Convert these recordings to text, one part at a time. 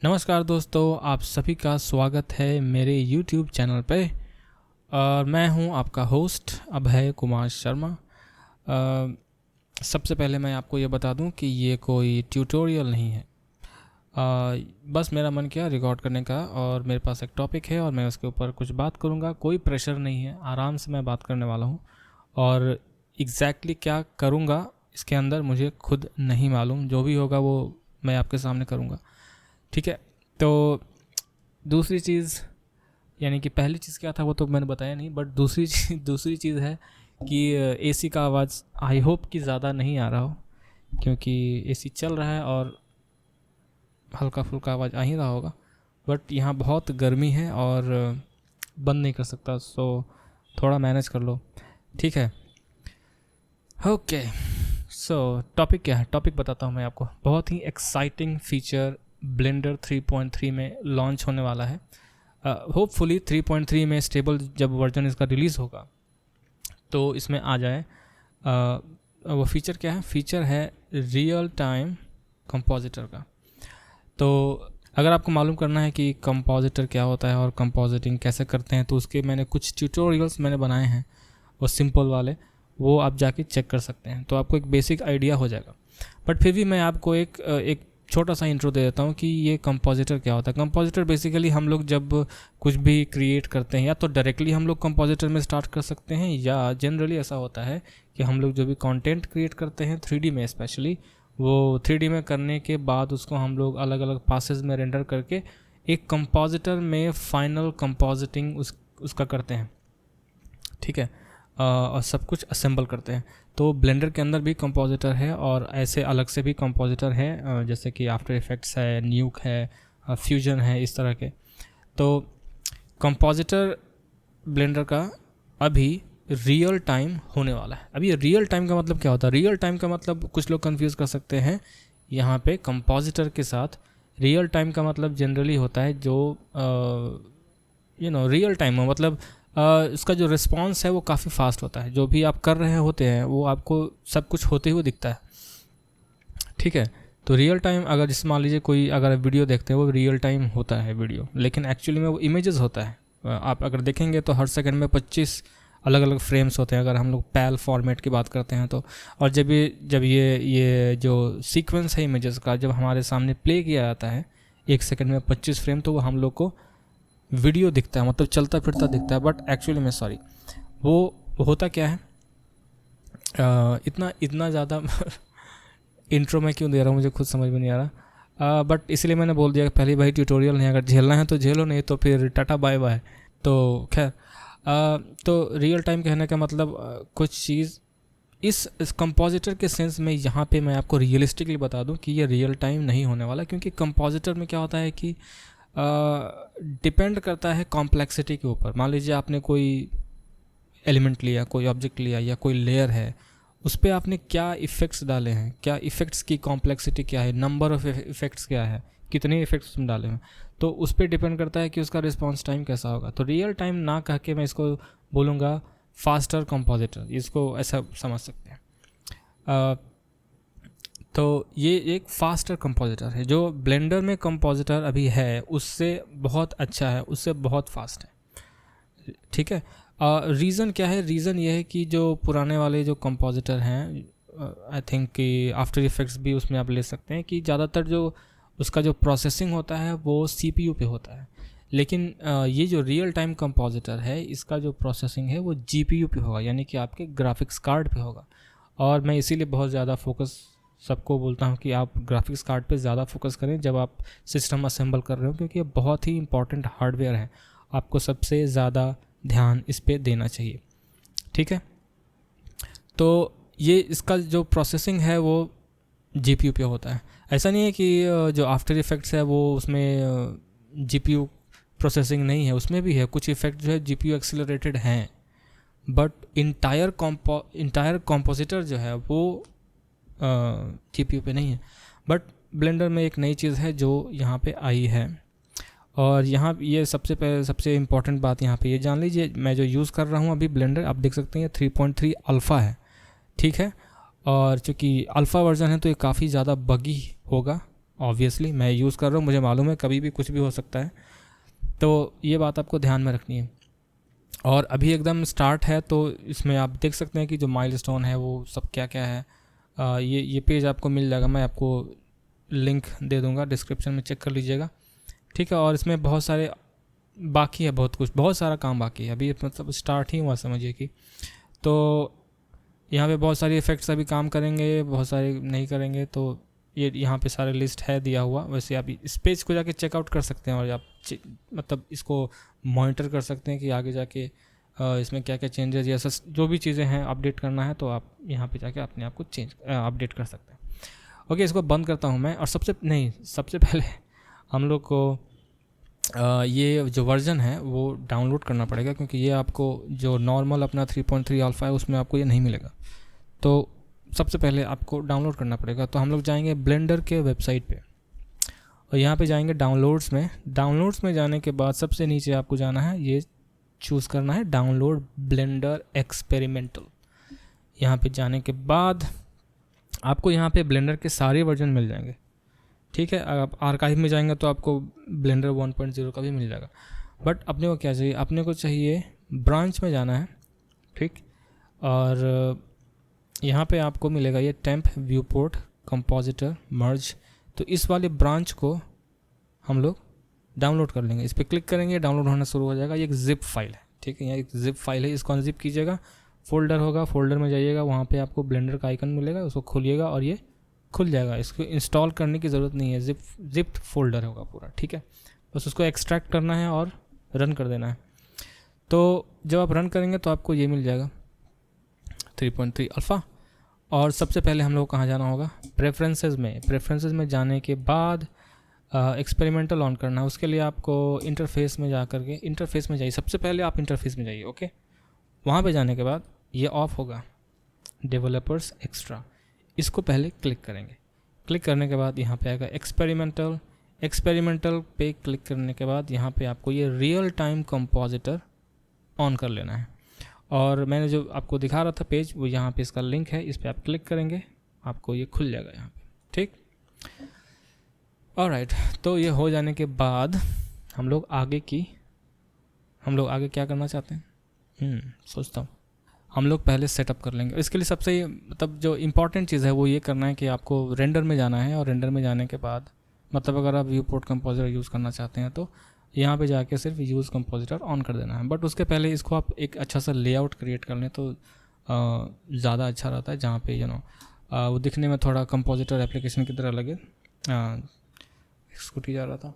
नमस्कार दोस्तों, आप सभी का स्वागत है मेरे YouTube चैनल पे। और मैं हूं आपका होस्ट अभय कुमार शर्मा। सबसे पहले मैं आपको ये बता दूं कि ये कोई ट्यूटोरियल नहीं है। बस मेरा मन किया रिकॉर्ड करने का और मेरे पास एक टॉपिक है और मैं उसके ऊपर कुछ बात करूंगा। कोई प्रेशर नहीं है, आराम से मैं बात करने वाला हूं। और एग्जैक्टली क्या करूंगा इसके अंदर मुझे खुद नहीं मालूम। जो भी होगा वो मैं आपके सामने करूंगा, ठीक है। तो दूसरी चीज़, यानी कि पहली चीज़ क्या था वो तो मैंने बताया नहीं, बट दूसरी चीज़ है कि एसी का आवाज़ आई होप कि ज़्यादा नहीं आ रहा हो, क्योंकि एसी चल रहा है और हल्का फुल्का आवाज़ आ ही रहा होगा। बट यहाँ बहुत गर्मी है और बंद नहीं कर सकता, सो थोड़ा मैनेज कर लो, ठीक है। ओके, सो टॉपिक क्या है? टॉपिक बताता हूँ मैं आपको। बहुत ही एक्साइटिंग फीचर ब्लेंडर 3.3 में लॉन्च होने वाला है। होपफुली 3.3 में स्टेबल जब वर्जन इसका रिलीज़ होगा तो इसमें आ जाए। वो फीचर क्या है? फीचर है रियल टाइम कंपोजिटर का। तो अगर आपको मालूम करना है कि कंपोजिटर क्या होता है और कंपोजिटिंग कैसे करते हैं, तो उसके मैंने कुछ ट्यूटोरियल्स मैंने बनाए हैं, वो सिंपल वाले, वो आप जाके चेक कर सकते हैं, तो आपको एक बेसिक आइडिया हो जाएगा। बट फिर भी मैं आपको एक छोटा सा इंट्रो दे देता हूँ कि ये कंपोजिटर क्या होता है। कंपोजिटर बेसिकली हम लोग जब कुछ भी क्रिएट करते हैं, या तो डायरेक्टली हम लोग कंपोजिटर में स्टार्ट कर सकते हैं, या जनरली ऐसा होता है कि हम लोग जो भी कंटेंट क्रिएट करते हैं 3D में स्पेशली, वो 3D में करने के बाद उसको हम लोग अलग अलग पासेज में रेंडर करके एक कंपोजिटर में फाइनल कंपोजिटिंग उसका करते हैं, ठीक है। और सब कुछ असेंबल करते हैं। तो ब्लेंडर के अंदर भी कंपोजिटर है और ऐसे अलग से भी कंपोजिटर है, जैसे कि आफ्टर इफेक्ट्स है, न्यूक है, फ्यूजन है, इस तरह के। तो कंपोजिटर ब्लेंडर का अभी रियल टाइम होने वाला है। अभी रियल टाइम का मतलब क्या होता है? रियल टाइम का मतलब कुछ लोग कंफ्यूज कर सकते हैं यहाँ पे कंपोजिटर के साथ। रियल टाइम का मतलब जनरली होता है जो रियल टाइम हो, मतलब इसका जो रिस्पॉन्स है वो काफ़ी फास्ट होता है। जो भी आप कर रहे होते हैं वो आपको सब कुछ होते हुए दिखता है, ठीक है। तो रियल टाइम, अगर जिस मान लीजिए कोई अगर वीडियो देखते हैं वो रियल टाइम होता है वीडियो, लेकिन एक्चुअली में वो इमेजेस होता है। आप अगर देखेंगे तो हर सेकंड में 25 अलग अलग फ्रेम्स होते हैं, अगर हम लोग पैल फॉर्मेट की बात करते हैं तो। और जब ये जो सीक्वेंस है इमेजेस का जब हमारे सामने प्ले किया जाता है 1 सेकंड में 25 फ्रेम, तो वो हम लोग को वीडियो दिखता है, मतलब चलता फिरता दिखता है। बट एक्चुअली में सॉरी, वो होता क्या है, इतना ज़्यादा इंट्रो में क्यों दे रहा हूँ मुझे खुद समझ में नहीं आ रहा। बट इसलिए मैंने बोल दिया पहले, भाई ट्यूटोरियल नहीं, अगर झेलना है तो झेलो, नहीं तो फिर टाटा बाय बाय। तो खैर, तो रियल टाइम कहने का मतलब कुछ चीज़ इस कंपोजिटर के सेंस में यहाँ पे मैं आपको रियलिस्टिकली बता दूँ कि ये रियल टाइम नहीं होने वाला। क्योंकि कंपोजिटर में क्या होता है कि डिपेंड करता है कॉम्प्लेक्सिटी के ऊपर। मान लीजिए आपने कोई एलिमेंट लिया, कोई ऑब्जेक्ट लिया, या कोई लेयर है, उस पर आपने क्या इफ़ेक्ट्स डाले हैं, क्या इफ़ेक्ट्स की कॉम्प्लेक्सिटी क्या है, नंबर ऑफ इफ़ेक्ट्स क्या है, कितने इफ़ेक्ट्स उसमें डाले हैं, तो उस पर डिपेंड करता है कि उसका रिस्पॉन्स टाइम कैसा होगा। तो रियल टाइम ना कह के मैं इसको बोलूँगा फास्टर कंपोजिटर, इसको ऐसा समझ सकते हैं। तो ये एक फास्टर कंपोजिटर है। जो ब्लेंडर में कंपोजिटर अभी है उससे बहुत अच्छा है, उससे बहुत फास्ट है, ठीक है। रीज़न क्या है? रीज़न ये है कि जो पुराने वाले जो कंपोजिटर हैं, आई थिंक कि आफ्टर इफेक्ट्स भी उसमें आप ले सकते हैं, कि ज़्यादातर जो उसका जो प्रोसेसिंग होता है वो CPU पे होता है। लेकिन ये जो रियल टाइम कंपोजिटर है इसका जो प्रोसेसिंग है वो GPU पे होगा, यानी कि आपके ग्राफिक्स कार्ड पे होगा। और मैं इसीलिए बहुत ज़्यादा फोकस सबको बोलता हूँ कि आप ग्राफिक्स कार्ड पे ज़्यादा फोकस करें जब आप सिस्टम असेंबल कर रहे हो, क्योंकि ये बहुत ही इंपॉर्टेंट हार्डवेयर है। आपको सबसे ज़्यादा ध्यान इस पे देना चाहिए, ठीक है। तो ये इसका जो प्रोसेसिंग है वो GPU पे होता है। ऐसा नहीं है कि जो आफ्टर इफेक्ट्स है वो उसमें GPU प्रोसेसिंग नहीं है, उसमें भी है। कुछ इफेक्ट जो है GPU एक्सीलरेटेड हैं, बट इंटायर कंपोजिटर जो है वो GPU पे नहीं है। बट ब्लेंडर में एक नई चीज़ है जो यहाँ पे आई है, और यहाँ ये सबसे इम्पॉर्टेंट बात यहाँ पे ये जान लीजिए, मैं जो यूज़ कर रहा हूँ अभी ब्लेंडर, आप देख सकते हैं 3.3 अल्फ़ा है, ठीक है। और चूँकि अल्फ़ा वर्जन है तो ये काफ़ी ज़्यादा बगी होगा, ऑब्वियसली मैं यूज़ कर रहा हूँ, मुझे मालूम है कभी भी कुछ भी हो सकता है, तो ये बात आपको ध्यान में रखनी है। और अभी एकदम स्टार्ट है, तो इसमें आप देख सकते हैं कि जो माइलस्टोन है वो सब क्या क्या है। ये पेज आपको मिल जाएगा, मैं आपको लिंक दे दूंगा डिस्क्रिप्शन में, चेक कर लीजिएगा, ठीक है। और इसमें बहुत सारे बाकी है, बहुत सारा काम बाकी है, अभी मतलब स्टार्ट ही हुआ समझिए कि। तो यहाँ पे बहुत सारी इफ़ेक्ट्स अभी काम करेंगे, बहुत सारे नहीं करेंगे, तो ये यहाँ पे सारे लिस्ट है दिया हुआ। वैसे आप इस पेज को जाके चेकआउट कर सकते हैं और आप मतलब इसको मॉनिटर कर सकते हैं कि आगे जाके इसमें क्या क्या चेंजेस या जो भी चीज़ें हैं अपडेट करना है, तो आप यहाँ पे जाके अपने आप को अपडेट कर सकते हैं। ओके, इसको बंद करता हूँ मैं। और सबसे पहले हम लोग को ये जो वर्जन है वो डाउनलोड करना पड़ेगा, क्योंकि ये आपको जो नॉर्मल अपना 3.3 अल्फ़ा है उसमें आपको ये नहीं मिलेगा। तो सबसे पहले आपको डाउनलोड करना पड़ेगा। तो हम लोग जाएंगे ब्लेंडर के वेबसाइट पे और यहाँ पे जाएंगे डाउनलोड्स में जाने के बाद सबसे नीचे आपको जाना है, ये चूज़ करना है डाउनलोड ब्लेंडर एक्सपेरिमेंटल। यहाँ पे जाने के बाद आपको यहाँ पे ब्लेंडर के सारे वर्जन मिल जाएंगे, ठीक है। आप आर्काइव में जाएंगे तो आपको ब्लेंडर 1.0 का भी मिल जाएगा। बट अपने को क्या चाहिए, अपने को चाहिए ब्रांच में जाना है, ठीक। और यहाँ पे आपको मिलेगा ये टेम्प व्यूपोर्ट कंपोजिटर मर्ज। तो इस वाले ब्रांच को हम लोग डाउनलोड कर लेंगे। इस पर क्लिक करेंगे, डाउनलोड होना शुरू हो जाएगा। ये एक जिप फाइल है, ठीक है, यहाँ एक जिप फाइल है, इसको अनजिप कीजिएगा। फोल्डर होगा, फोल्डर में जाइएगा, वहाँ पे आपको ब्लेंडर का आइकन मिलेगा, उसको खोलिएगा और ये खुल जाएगा। इसको इंस्टॉल करने की ज़रूरत नहीं है, जिप्ड फोल्डर होगा पूरा, ठीक है। बस उसको एक्सट्रैक्ट करना है और रन कर देना है। तो जब आप रन करेंगे तो आपको ये मिल जाएगा 3.3 अल्फ़ा। और सबसे पहले हम लोग कहाँ जाना होगा, प्रेफरेंसेस में जाने के बाद एक्सपेरिमेंटल ऑन करना है। उसके लिए आपको इंटरफेस में जा करके इंटरफेस में जाइए, सबसे पहले आप इंटरफेस में जाइए, ओके। वहाँ पे जाने के बाद ये ऑफ होगा, डेवलपर्स एक्स्ट्रा, इसको पहले क्लिक करेंगे। क्लिक करने के बाद यहाँ पे आएगा एक्सपेरिमेंटल पे क्लिक करने के बाद यहाँ पे आपको ये रियल टाइम कंपोजिटर ऑन कर लेना है। और मैंने जो आपको दिखा रहा था पेज, वो यहाँ पे इसका लिंक है, इस पर आप क्लिक करेंगे, आपको ये खुल जाएगा यहाँ पे, ठीक। ऑलराइट, तो ये हो जाने के बाद हम लोग आगे क्या करना चाहते हैं, सोचता हूँ। हम लोग पहले सेटअप कर लेंगे। इसके लिए सबसे मतलब जो इम्पॉर्टेंट चीज़ है वो ये करना है कि आपको रेंडर में जाना है। और रेंडर में जाने के बाद मतलब अगर आप व्यू-पोर्ट कंपोजिटर यूज़ करना चाहते हैं तो यहाँ पे जाके सिर्फ यूज़ कंपोजिटर ऑन कर देना है। बट उसके पहले इसको आप एक अच्छा सा लेआउट क्रिएट कर लें तो ज़्यादा अच्छा रहता है, जहाँ पे वो दिखने में थोड़ा कंपोजिटर एप्लीकेशन की तरह लगे। स्कूटी जा रहा था,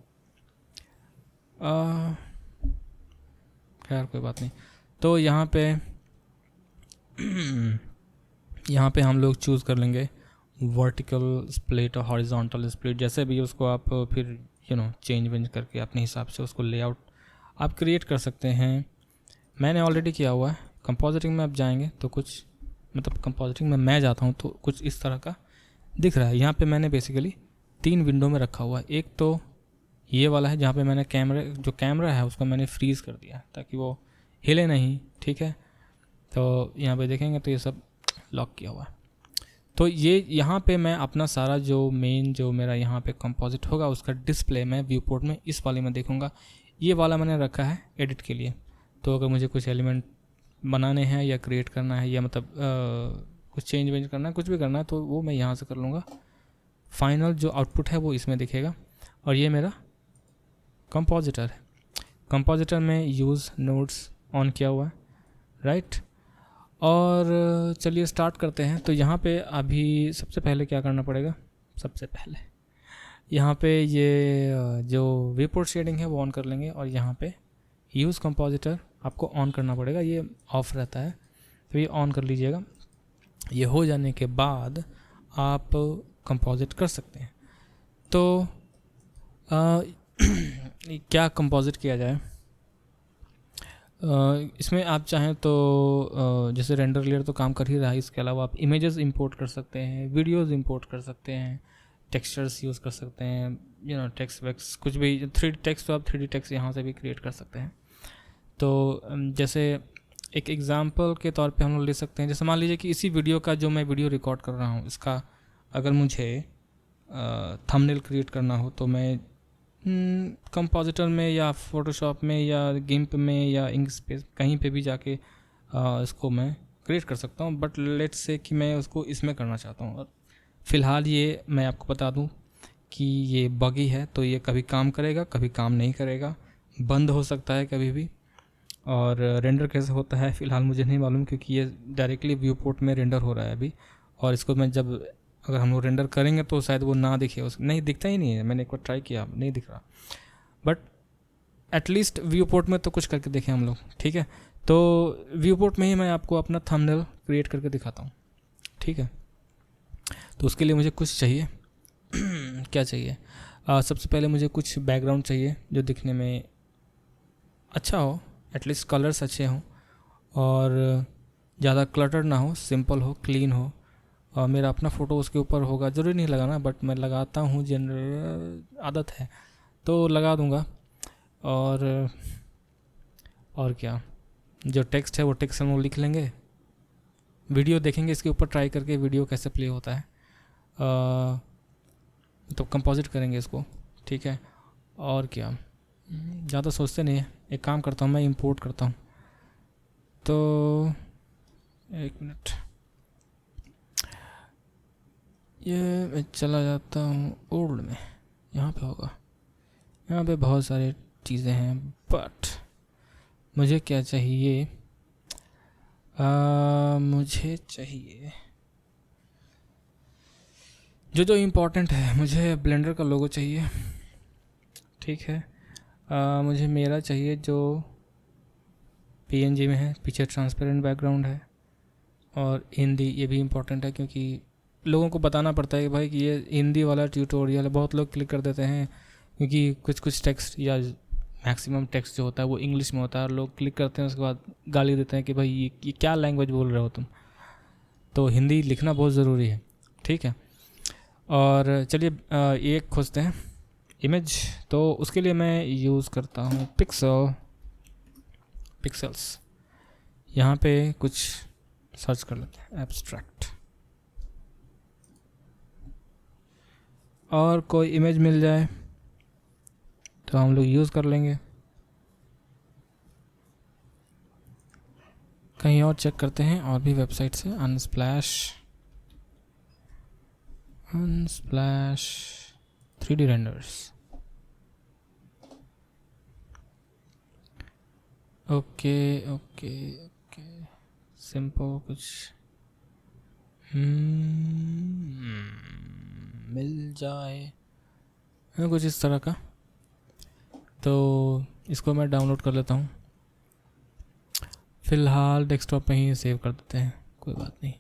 खैर कोई बात नहीं। तो यहाँ पे हम लोग चूज़ कर लेंगे वर्टिकल स्प्लिट और हॉरिजॉन्टल स्प्लिट, जैसे भी उसको आप फिर चेंज वेंज करके अपने हिसाब से उसको लेआउट आप क्रिएट कर सकते हैं। मैंने ऑलरेडी किया हुआ है। कंपोजिटिंग में आप जाएंगे तो कुछ मतलब कंपोजिटिंग में मैं जाता हूँ तो कुछ इस तरह का दिख रहा है। यहाँ पे मैंने बेसिकली 3 विंडो में रखा हुआ है। एक तो ये वाला है जहाँ पे मैंने कैमरा है उसको मैंने फ्रीज़ कर दिया ताकि वो हिले नहीं, ठीक है। तो यहाँ पे देखेंगे तो ये सब लॉक किया हुआ है। तो ये यहाँ पे मैं अपना सारा जो मेरा यहाँ पे कंपोजिट होगा उसका डिस्प्ले मैं व्यू-पोर्ट में इस वाले में देखूँगा। ये वाला मैंने रखा है एडिट के लिए। तो अगर मुझे कुछ एलिमेंट बनाने हैं या क्रिएट करना है या मतलब कुछ चेंज वेंज करना है, कुछ भी करना है, तो वो मैं यहाँ से कर लूँगा। फाइनल जो आउटपुट है वो इसमें दिखेगा। और ये मेरा कंपोजिटर है। कंपोजिटर में यूज़ नोड्स ऑन किया हुआ है, राइट। और चलिए स्टार्ट करते हैं। तो यहाँ पे अभी सबसे पहले क्या करना पड़ेगा, सबसे पहले यहाँ पे ये जो व्यू-पोर्ट शेडिंग है वो ऑन कर लेंगे। और यहाँ पे यूज़ कंपोजिटर आपको ऑन करना पड़ेगा, ये ऑफ रहता है तो ये ऑन कर लीजिएगा। ये हो जाने के बाद आप कंपोजिट कर सकते हैं। तो क्या कंपोजिट किया जाए, इसमें आप चाहें तो जैसे रेंडर लेयर तो काम कर ही रहा है, इसके अलावा आप इमेजेस इंपोर्ट कर सकते हैं, वीडियोस इंपोर्ट कर सकते हैं, टेक्सचर्स यूज़ कर सकते हैं, टेक्स्ट वैक्स कुछ भी 3D टेक्स्ट, तो आप 3D टेक्स्ट यहाँ से भी क्रिएट कर सकते हैं। तो जैसे एक एग्जांपल के तौर पे हम लोग ले सकते हैं, जैसे मान लीजिए कि इसी वीडियो का जो मैं वीडियो रिकॉर्ड कर रहा हूँ इसका अगर मुझे थंबनेल क्रिएट करना हो तो मैं कंपोजिटर में या फोटोशॉप में या गिम्प में या इंकस्केप कहीं पे भी जाके इसको मैं क्रिएट कर सकता हूँ। बट लेट्स से कि मैं उसको इसमें करना चाहता हूँ, और फ़िलहाल ये मैं आपको बता दूँ कि ये बगी है, तो ये कभी काम करेगा कभी काम नहीं करेगा, बंद हो सकता है कभी भी। और रेंडर कैसे होता है फ़िलहाल मुझे नहीं मालूम, क्योंकि ये डायरेक्टली व्यू पोर्ट में रेंडर हो रहा है अभी। और इसको मैं जब अगर हम लोग रेंडर करेंगे तो शायद वो ना दिखे, उस नहीं दिखता ही नहीं है। मैंने एक बार ट्राई किया, नहीं दिख रहा, बट एटलीस्ट व्यू पोर्ट में तो कुछ करके देखें हम लोग। ठीक है, तो व्यू पोर्ट में ही मैं आपको अपना थंबनेल क्रिएट करके दिखाता हूँ। ठीक है, तो उसके लिए मुझे कुछ चाहिए क्या चाहिए, सबसे पहले मुझे कुछ बैकग्राउंड चाहिए जो दिखने में अच्छा हो, एटलीस्ट कलर्स अच्छे हों और ज़्यादा क्लटर ना हो, सिंपल हो, क्लीन हो। और मेरा अपना फ़ोटो उसके ऊपर होगा, ज़रूरी नहीं लगाना, बट मैं लगाता हूँ, जनरल आदत है तो लगा दूँगा। और क्या, जो टेक्स्ट है वो टेक्स्ट हम लोग लिख लेंगे, वीडियो देखेंगे इसके ऊपर ट्राई करके वीडियो कैसे प्ले होता है, तो कंपोजिट करेंगे इसको। ठीक है, और क्या, ज़्यादा सोचते नहीं है। एक काम करता हूँ, मैं इंपोर्ट करता हूँ, तो एक मिनट, ये मैं चला जाता हूँ ओल्ड में, यहाँ पे होगा, यहाँ पे बहुत सारी चीज़ें हैं, बट मुझे क्या चाहिए, मुझे चाहिए जो इम्पोर्टेंट है। मुझे ब्लेंडर का लोगो चाहिए, ठीक है। मुझे मेरा चाहिए जो PNG में है, पीछे ट्रांसपेरेंट बैकग्राउंड है, और हिंदी, ये भी इम्पोर्टेंट है क्योंकि लोगों को बताना पड़ता है कि भाई कि ये हिंदी वाला ट्यूटोरियल है। बहुत लोग क्लिक कर देते हैं क्योंकि कुछ टेक्स्ट या मैक्सिमम टेक्स्ट जो होता है वो इंग्लिश में होता है, और लोग क्लिक करते हैं उसके बाद गाली देते हैं कि भाई ये क्या लैंग्वेज बोल रहे हो तुम। तो हिंदी लिखना बहुत ज़रूरी है, ठीक है। और चलिए एक खोजते हैं इमेज, तो उसके लिए मैं यूज़ करता हूँ पिक्सल्स। यहाँ पे कुछ सर्च कर लेते हैं, एब्स्ट्रैक्ट, और कोई इमेज मिल जाए तो हम लोग यूज़ कर लेंगे। कहीं और चेक करते हैं, और भी वेबसाइट से, Unsplash 3D renders. Okay okay okay, simple कुछ मिल जाए कुछ इस तरह का, तो इसको मैं डाउनलोड कर लेता हूँ। फ़िलहाल डेस्कटॉप पे ही सेव कर देते हैं, कोई बात नहीं।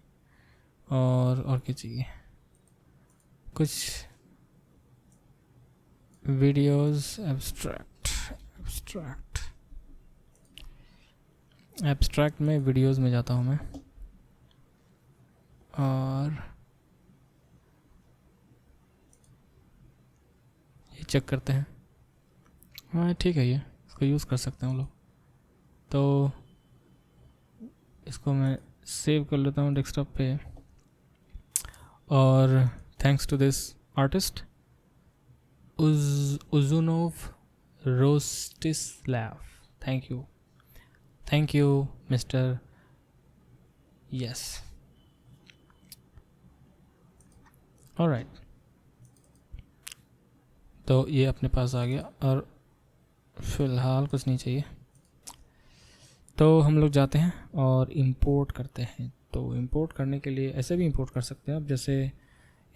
और क्या चाहिए, कुछ वीडियोस, एब्स्ट्रैक्ट में वीडियोस में जाता हूँ मैं, और ये चेक करते हैं। हाँ ठीक है, ये इसको यूज़ कर सकते हैं हम लोग। तो इसको मैं सेव कर लेता हूँ डेस्कटॉप पे, और thanks to this artist Uzunov Rostislav, thank you mister, yes, alright. तो ये अपने पास आ गया, और फ़िलहाल कुछ नहीं चाहिए, तो हम लोग जाते हैं और इंपोर्ट करते हैं। तो इंपोर्ट करने के लिए ऐसे भी इंपोर्ट कर सकते हैं आप, जैसे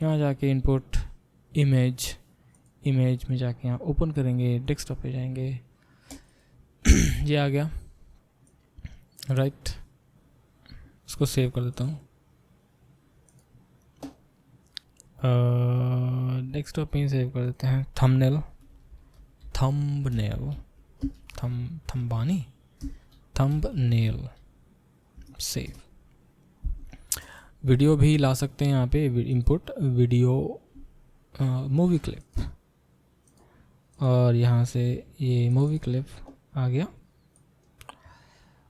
यहाँ जाके इंपोर्ट इमेज में जाके यहाँ ओपन करेंगे, डेस्कटॉप पे जाएंगे, ये आ गया, राइट। इसको सेव कर देता हूँ, डेस्कटॉप पे ही सेव कर देते हैं। Thumbnail save. वीडियो भी ला सकते हैं यहाँ पे, इंपुट वीडियो मूवी क्लिप, और यहाँ से ये मूवी क्लिप आ गया।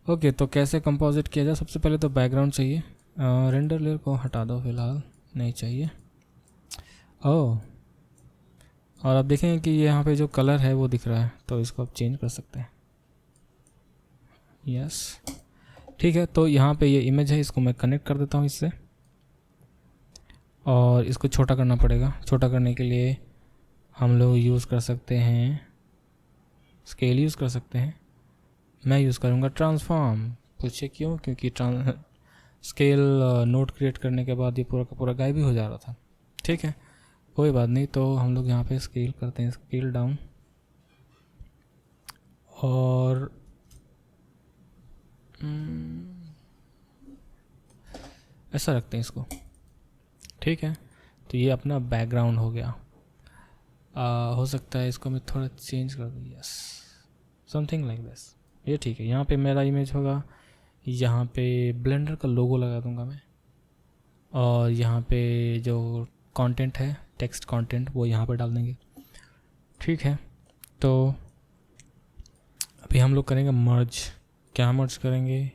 ओके, तो कैसे कंपोजिट किया जाए, सबसे पहले तो बैकग्राउंड चाहिए। रेंडर लेयर को हटा दो, फिलहाल नहीं चाहिए। ओह और आप देखेंगे कि यहाँ पे जो कलर है वो दिख रहा है, तो इसको आप चेंज कर सकते हैं। यस, ठीक है। तो यहाँ पे ये इमेज है, इसको मैं कनेक्ट कर देता हूँ इससे, और इसको छोटा करना पड़ेगा। छोटा करने के लिए हम लोग यूज़ कर सकते हैं स्केल, यूज़ कर सकते हैं। मैं यूज़ करूँगा ट्रांसफॉर्म। पूछे क्यों? क्योंकि स्केल नोट क्रिएट करने के बाद ये पूरा का पूरा गायब ही हो जा रहा था। ठीक है, कोई बात नहीं। तो हम लोग यहाँ पे स्केल करते हैं, स्केल डाउन, और ऐसा रखते हैं इसको। ठीक है, तो ये अपना बैकग्राउंड हो गया। हो सकता है इसको मैं थोड़ा चेंज कर दूँ। यस, समथिंग लाइक दिस, ये ठीक है। यहाँ पे मेरा इमेज होगा, यहाँ पे ब्लेंडर का लोगो लगा दूंगा मैं, और यहाँ पे जो कंटेंट है, टेक्स्ट कंटेंट, वो यहाँ पे डाल देंगे। ठीक है, तो अभी हम लोग करेंगे मर्ज। क्या मर्ज करेंगे?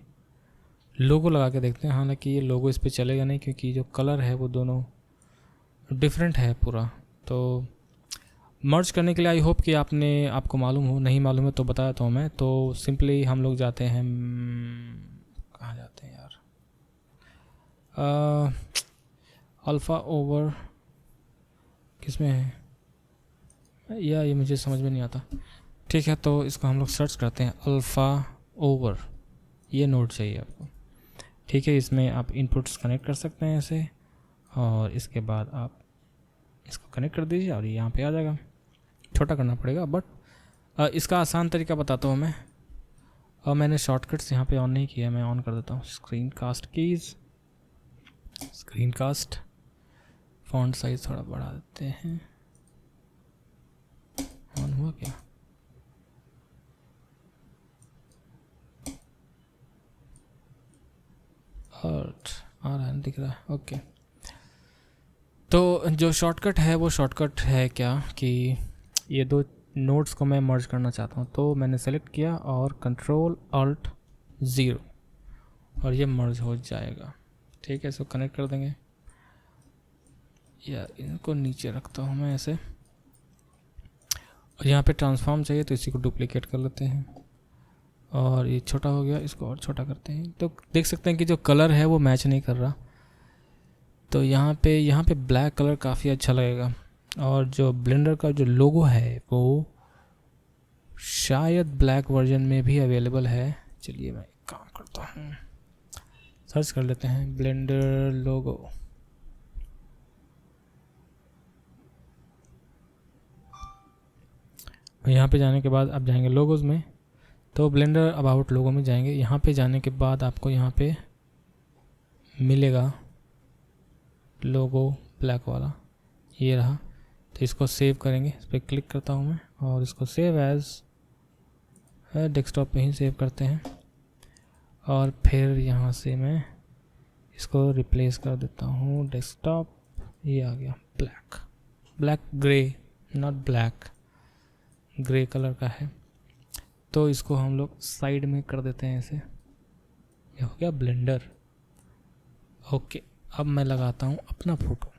लोगो लगा के देखते हैं। हालांकि ये लोगो इस पर चलेगा नहीं, क्योंकि जो कलर है वो दोनों डिफरेंट है पूरा। तो मर्ज करने के लिए आई होप कि आपको मालूम हो, नहीं मालूम है तो बताया तो मैं। तो सिंपली हम लोग जाते हैं, कहाँ जाते हैं यार, अल्फ़ा ओवर किस में है या ये मुझे समझ में नहीं आता। ठीक है, तो इसको हम लोग सर्च करते हैं, अल्फ़ा ओवर, ये नोड चाहिए आपको। ठीक है, इसमें आप इनपुट्स कनेक्ट कर सकते हैं ऐसे, और इसके बाद आप इसको कनेक्ट कर दीजिए और ये यहाँ पे आ जाएगा। छोटा करना पड़ेगा, बट इसका आसान तरीका बताता हूँ मैं। और मैंने शॉर्टकट्स यहाँ पे ऑन नहीं किया, मैं ऑन कर देता हूँ। Screen cast keys, screen cast, font size थोड़ा बढ़ा देते हैं। ऑन हुआ क्या? और आ रहा है, दिख रहा है, ओके। तो जो शॉर्टकट है वो शॉर्टकट है क्या कि ये दो नोट्स को मैं मर्ज करना चाहता हूँ। तो मैंने सेलेक्ट किया और कंट्रोल अल्ट 0, और ये मर्ज हो जाएगा। ठीक है, इसको कनेक्ट कर देंगे, या इनको नीचे रखता हूँ मैं ऐसे। और यहाँ पे ट्रांसफॉर्म चाहिए तो इसी को डुप्लीकेट कर लेते हैं, और ये छोटा हो गया, इसको और छोटा करते हैं। तो देख सकते हैं कि जो कलर है वो मैच नहीं कर रहा। तो यहाँ पे ब्लैक कलर काफ़ी अच्छा लगेगा। और जो ब्लेंडर का जो लोगो है वो शायद ब्लैक वर्जन में भी अवेलेबल है। चलिए मैं एक काम करता हूँ, सर्च कर लेते हैं ब्लेंडर लोगो। यहाँ पे जाने के बाद आप जाएंगे लोगोज में, तो ब्लेंडर अबाउट लोगो में जाएंगे। यहाँ पे जाने के बाद आपको यहाँ पे मिलेगा लोगो ब्लैक वाला, ये रहा। तो इसको सेव करेंगे, इस पर क्लिक करता हूँ मैं, और इसको सेव एज डेस्कटॉप पे ही सेव करते हैं। और फिर यहाँ से मैं इसको रिप्लेस कर देता हूँ डेस्कटॉप। ये आ गया black grey, not black, grey colour का है। तो इसको हम लोग साइड में कर देते हैं ऐसे। ये हो गया ब्लेंडर। ओके, अब मैं लगाता हूँ अपना फ़ोटो,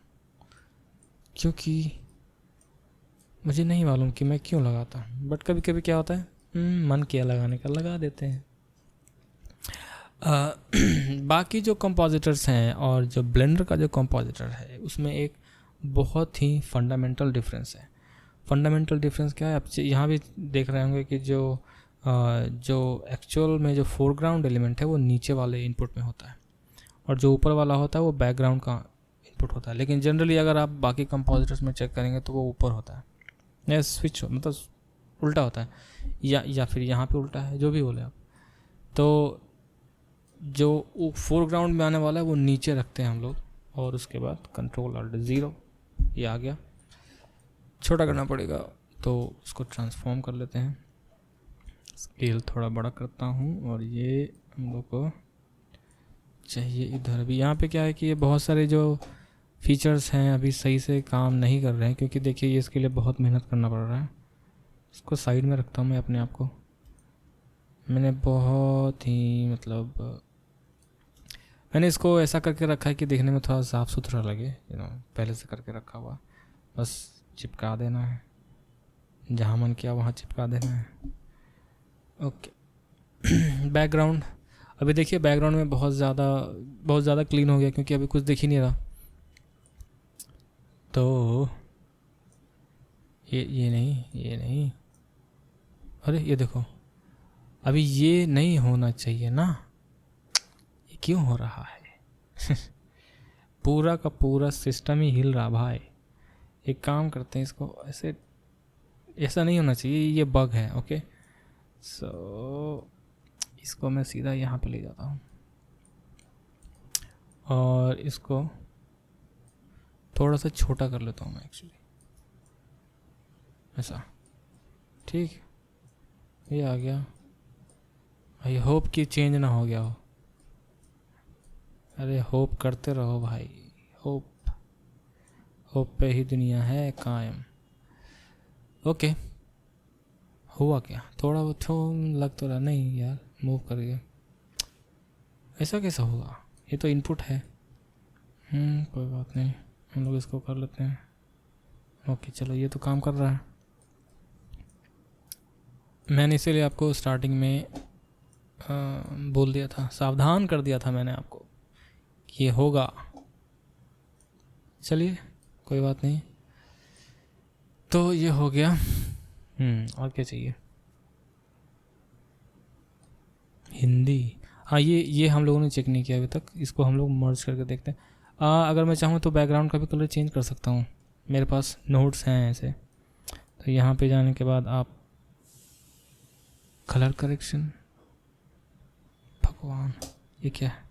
क्योंकि मुझे नहीं मालूम कि मैं क्यों लगाता हूँ, बट कभी कभी क्या होता है, मन किया लगाने का, लगा देते हैं। बाकी जो कंपोजिटर्स हैं और जो ब्लेंडर का जो कंपोजिटर है, उसमें एक बहुत ही फंडामेंटल डिफरेंस है। फंडामेंटल डिफरेंस क्या है? आप यहाँ भी देख रहे होंगे कि जो एक्चुअल में जो फोरग्राउंड एलिमेंट है वो नीचे वाले इनपुट में होता है, और जो ऊपर वाला होता है वो बैकग्राउंड का इनपुट होता है। लेकिन जनरली अगर आप बाकी कंपोजिटर्स में चेक करेंगे तो वो ऊपर होता है, या स्विच मतलब उल्टा होता है, या फिर यहाँ पे उल्टा है, जो भी बोले आप। तो जो फोरग्राउंड में आने वाला है वो नीचे रखते हैं हम लोग, और उसके बाद कंट्रोल अल्ट 0, ये आ गया। छोटा करना पड़ेगा, तो उसको ट्रांसफॉर्म कर लेते हैं। स्केल थोड़ा बड़ा करता हूँ, और ये हम लोग को चाहिए इधर भी। यहाँ पे क्या है कि ये बहुत सारे जो फीचर्स हैं अभी सही से काम नहीं कर रहे हैं, क्योंकि देखिए ये इसके लिए बहुत मेहनत करना पड़ रहा है। इसको साइड में रखता हूँ मैं अपने आप को। मैंने बहुत ही मतलब मैंने इसको ऐसा करके रखा है कि देखने में थोड़ा साफ़ सुथरा लगे, पहले से करके रखा हुआ, बस चिपका देना है। जहाँ मन किया वहाँ चिपका देना है। ओके बैकग्राउंड, अभी देखिए बैकग्राउंड में बहुत ज़्यादा क्लीन हो गया क्योंकि अभी कुछ दिख ही नहीं रहा। तो ये नहीं, अरे ये देखो, अभी ये नहीं होना चाहिए ना, ये क्यों हो रहा है? पूरा का पूरा सिस्टम ही हिल रहा भाई। एक काम करते हैं, इसको ऐसा नहीं होना चाहिए, ये बग है। ओके सो इसको मैं सीधा यहाँ पे ले जाता हूँ और इसको थोड़ा सा छोटा कर लेता हूँ मैं एक्चुअली, ऐसा। ठीक, ये आ गया। आई होप कि चेंज ना हो गया हो। अरे होप करते रहो भाई, होप पे ही दुनिया है कायम। ओके हुआ क्या, थोड़ा वो लग तो रहा, नहीं यार मूव कर गया, ऐसा कैसा होगा? ये तो इनपुट है। कोई बात नहीं, हम लोग इसको कर लेते हैं। ओके चलो, ये तो काम कर रहा है। मैंने इसीलिए आपको स्टार्टिंग में बोल दिया था, सावधान कर दिया था मैंने आपको कि ये होगा। चलिए कोई बात नहीं, तो ये हो गया। और क्या चाहिए? हिंदी, हाँ ये हम लोगों ने चेक नहीं किया अभी तक, इसको हम लोग मर्ज करके देखते हैं। अगर मैं चाहूँ तो बैकग्राउंड का भी कलर चेंज कर सकता हूँ, मेरे पास नोट्स हैं ऐसे। तो यहाँ पे जाने के बाद आप कलर करेक्शन, भगवान ये क्या है?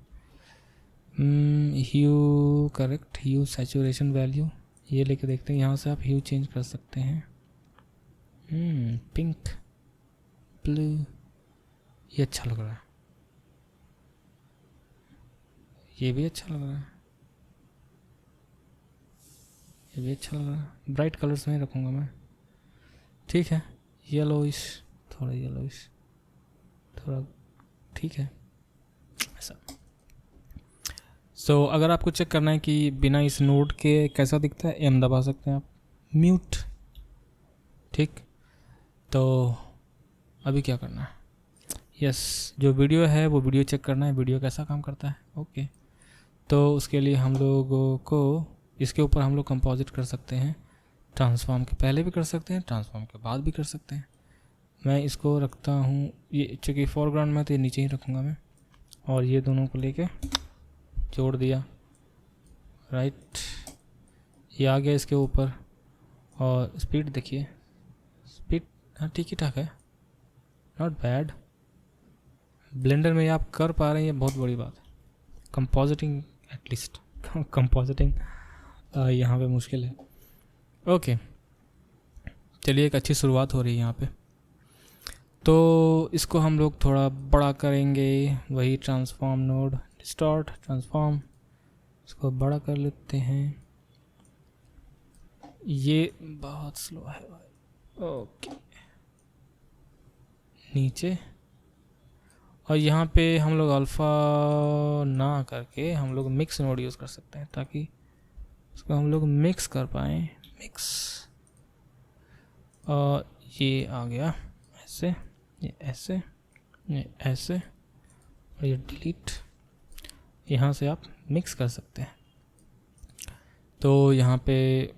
ह्यू करेक्ट, ह्यू सैचुरेशन वैल्यू, ये लेके देखते हैं। यहाँ से आप ह्यू चेंज कर सकते हैं। पिंक, ब्लू, ये अच्छा लग रहा है, ये भी अच्छा लग रहा है, ये भी अच्छा लग रहा है। ब्राइट कलर्स में रखूँगा मैं। ठीक है, येलोइश, थोड़ा ठीक है ऐसा। सो अगर आपको चेक करना है कि बिना इस नोड के कैसा दिखता है, एम दबा सकते हैं आप, म्यूट। ठीक, तो अभी क्या करना है? यस, जो वीडियो है वो वीडियो चेक करना है, वीडियो कैसा काम करता है। ओके, तो उसके लिए हम लोगों को इसके ऊपर हम लोग कंपोजिट कर सकते हैं। ट्रांसफॉर्म के पहले भी कर सकते हैं, ट्रांसफॉर्म के बाद भी कर सकते हैं। मैं इसको रखता हूँ, ये चूँकि फोरग्राउंड में, तो ये नीचे ही रखूँगा मैं, और ये दोनों को लेके जोड़ दिया। राइट, ये आ गया इसके ऊपर। और स्पीड देखिए, स्पीड हाँ ठीक ही ठाक है, नॉट बैड। ब्लेंडर में आप कर पा रहे हैं, ये बहुत बड़ी बात है। कंपोजिटिंग एटलीस्ट, कंपोजिटिंग यहाँ पे मुश्किल है। ओके चलिए, एक अच्छी शुरुआत हो रही है यहाँ पे। तो इसको हम लोग थोड़ा बड़ा करेंगे, वही ट्रांसफॉर्म नोड, डिस्टॉर्ट, ट्रांसफॉर्म, इसको बड़ा कर लेते हैं। ये बहुत स्लो है भाई। ओके, नीचे, और यहाँ पे हम लोग अल्फ़ा ना करके हम लोग मिक्स नोड यूज़ कर सकते हैं, ताकि इसको हम लोग मिक्स कर पाएँ। मिक्स, और ये आ गया ऐसे, ये ऐसे, ये ऐसे, और ये डिलीट। यहाँ से आप मिक्स कर सकते हैं। तो यहाँ पे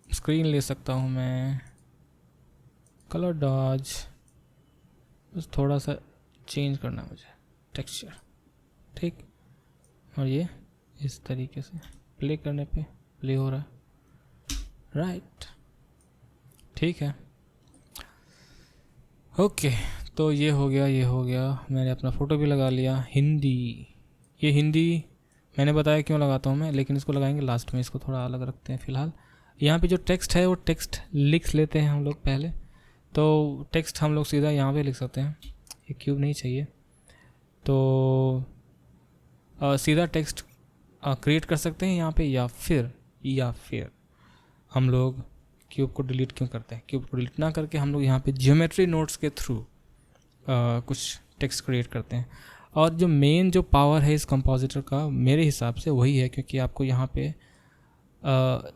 स्क्रीन ले सकता हूँ मैं, कलर डॉज, बस थोड़ा सा चेंज करना है मुझे, टेक्सचर। ठीक, और ये इस तरीके से प्ले करने पे प्ले हो रहा है। राइट, ठीक है। ओके, तो ये हो गया। मैंने अपना फ़ोटो भी लगा लिया। हिंदी, ये हिंदी मैंने बताया क्यों लगाता हूँ मैं, लेकिन इसको लगाएंगे लास्ट में, इसको थोड़ा अलग रखते हैं फ़िलहाल। यहाँ पे जो टेक्स्ट है वो टेक्स्ट लिख लेते हैं हम लोग पहले। तो टेक्स्ट हम लोग सीधा यहाँ पे लिख सकते हैं, ये क्यूब नहीं चाहिए। तो सीधा टेक्स्ट क्रिएट कर सकते हैं यहाँ पे, या फिर हम लोग क्यूब को डिलीट क्यों करते हैं? क्यूब को डिलीट ना करके हम लोग यहाँ पे ज्योमेट्री नोट्स के थ्रू कुछ टेक्स्ट क्रिएट करते हैं। और जो मेन जो पावर है इस कंपोजिटर का, मेरे हिसाब से वही है, क्योंकि आपको यहाँ पे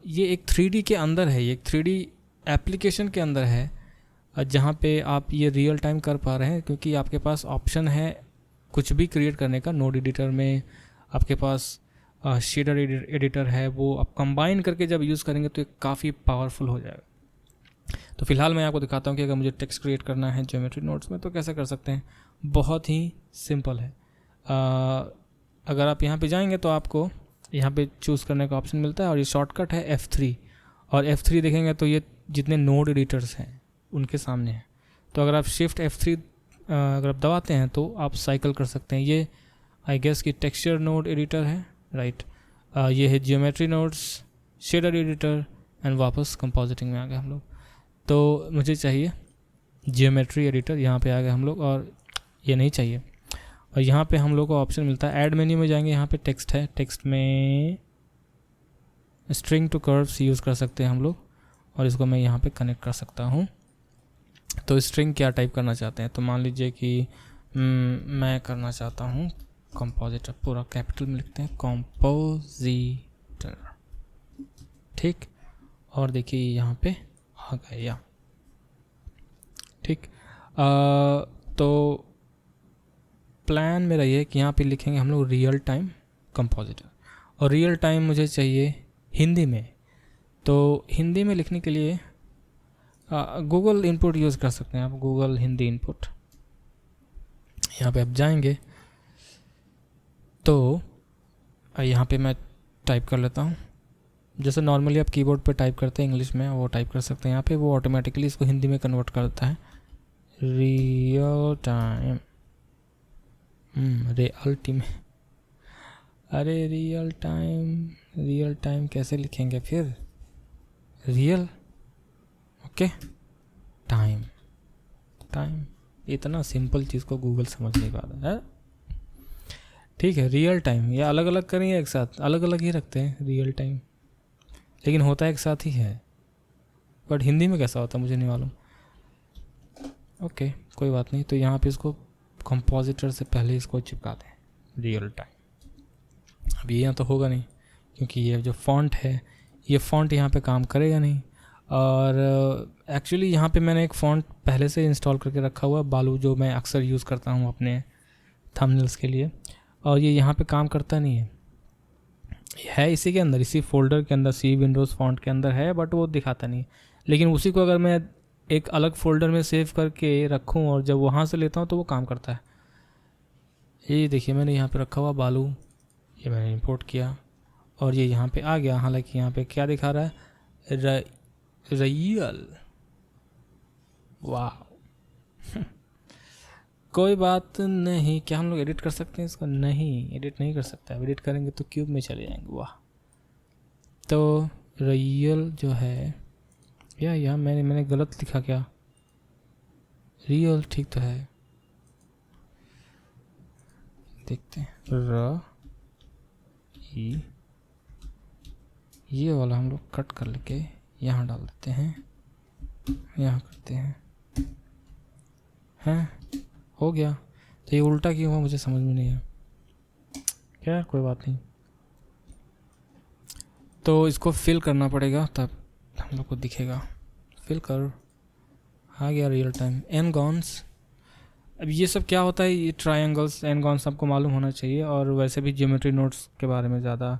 ये एक 3D के अंदर है, ये एक 3D एप्लीकेशन के अंदर है। जहाँ पे आप ये रियल टाइम कर पा रहे हैं, क्योंकि आपके पास ऑप्शन है कुछ भी क्रिएट करने का। नोड एडिटर में आपके पास शेडर एडिटर है, वो आप कंबाइन करके जब यूज़ करेंगे तो ये काफ़ी पावरफुल हो जाएगा। तो फिलहाल मैं आपको दिखाता हूँ कि अगर मुझे टेक्स्ट क्रिएट करना है ज्योमेट्री नोड्स में तो कैसे कर सकते हैं। बहुत ही सिंपल है। अगर आप यहाँ पे जाएंगे तो आपको यहाँ पे चूज़ करने का ऑप्शन मिलता है और ये शॉर्टकट है F3, और F3 देखेंगे तो ये जितने नोड एडिटर्स हैं उनके सामने है। तो अगर आप शिफ्ट F3 अगर आप दबाते हैं तो आप साइकिल कर सकते हैं। ये आई गेस कि टेक्सचर नोड एडिटर है, राइट। ये है geometry nodes, shader editor, and वापस कंपोजिटिंग में आ गए हम लोग। तो मुझे चाहिए ज्योमेट्री एडिटर, यहाँ पे आ गए हम लोग, और ये नहीं चाहिए। और यहाँ पे हम लोग को ऑप्शन मिलता है ऐड मेन्यू में जाएंगे, यहाँ पे टेक्स्ट है, टेक्स्ट में स्ट्रिंग टू कर्व्स यूज़ कर सकते हैं हम लोग, और इसको मैं यहाँ पे कनेक्ट कर सकता हूँ। तो स्ट्रिंग क्या टाइप करना चाहते हैं, तो मान लीजिए कि मैं करना चाहता हूँ कंपोजिटर, पूरा कैपिटल में लिखते हैं कंपोजिटर, ठीक। और देखिए यहाँ पे आ गया, ठीक। तो प्लान मेरा ये है कि यहाँ पे लिखेंगे हम लोग रियल टाइम कंपोजिटर, और रियल टाइम मुझे चाहिए हिंदी में। तो हिंदी में लिखने के लिए गूगल इनपुट यूज़ कर सकते हैं आप, गूगल हिंदी इनपुट। यहाँ पे आप जाएंगे तो यहाँ पे मैं टाइप कर लेता हूँ, जैसे नॉर्मली आप कीबोर्ड पे टाइप करते हैं इंग्लिश में, वो टाइप कर सकते हैं। यहाँ पे वो ऑटोमेटिकली इसको हिंदी में कन्वर्ट कर देता है। रियल टाइम, रियलिटी में, अरे रियल टाइम कैसे लिखेंगे फिर, रियल, ओके, टाइम, इतना सिंपल चीज़ को गूगल समझ नहीं पाता है, ठीक है। रियल टाइम, ये अलग अलग करेंगे एक साथ, अलग अलग ही रखते हैं रियल टाइम, लेकिन होता एक साथ ही है, बट हिंदी में कैसा होता है मुझे नहीं मालूम। ओके, कोई बात नहीं। तो यहाँ पे इसको कंपोजिटर से पहले इसको चिपका दें रियल टाइम। अब ये यहाँ तो होगा नहीं, क्योंकि ये जो फॉन्ट है, ये फॉन्ट यहाँ पे काम करेगा नहीं। और एक्चुअली यहाँ पे मैंने एक फ़ॉन्ट पहले से इंस्टॉल करके रखा हुआ है, बालू, जो मैं अक्सर यूज़ करता हूँ अपने थंबनेल्स के लिए, और ये यहाँ पे काम करता नहीं है इसी के अंदर, इसी फोल्डर के अंदर, सी विंडोज़ फॉन्ट के अंदर है, बट वो दिखाता नहीं। लेकिन उसी को अगर मैं एक अलग फोल्डर में सेव करके रखूँ और जब वहाँ से लेता हूँ तो वो काम करता है। ये देखिए मैंने यहाँ पे रखा हुआ बालू, ये मैंने इंपोर्ट किया और ये यहाँ पे आ गया। हालांकि यहाँ पे क्या दिखा रहा है, रियल, वाह कोई बात नहीं। क्या हम लोग एडिट कर सकते हैं इसको? नहीं, एडिट नहीं कर सकता। एडिट करेंगे तो क्यूब में चले जाएंगे, वाह। तो रियल जो है, या मैंने गलत लिखा क्या? रियल ठीक तो है, देखते हैं। ये वाला हम लोग कट कर लेके यहाँ डाल देते हैं, यहाँ करते हैं हो गया। तो ये उल्टा क्यों हुआ मुझे समझ में नहीं आया, क्या कोई बात नहीं। तो इसको फिल करना पड़ेगा तब हम लोग को दिखेगा। फिल कर, आ गया रियल टाइम। एनगॉन्स, अब ये सब क्या होता है? ये ट्रायंगल्स, एनगॉन्स आपको मालूम होना चाहिए। और वैसे भी ज्योमेट्री नोड्स के बारे में ज़्यादा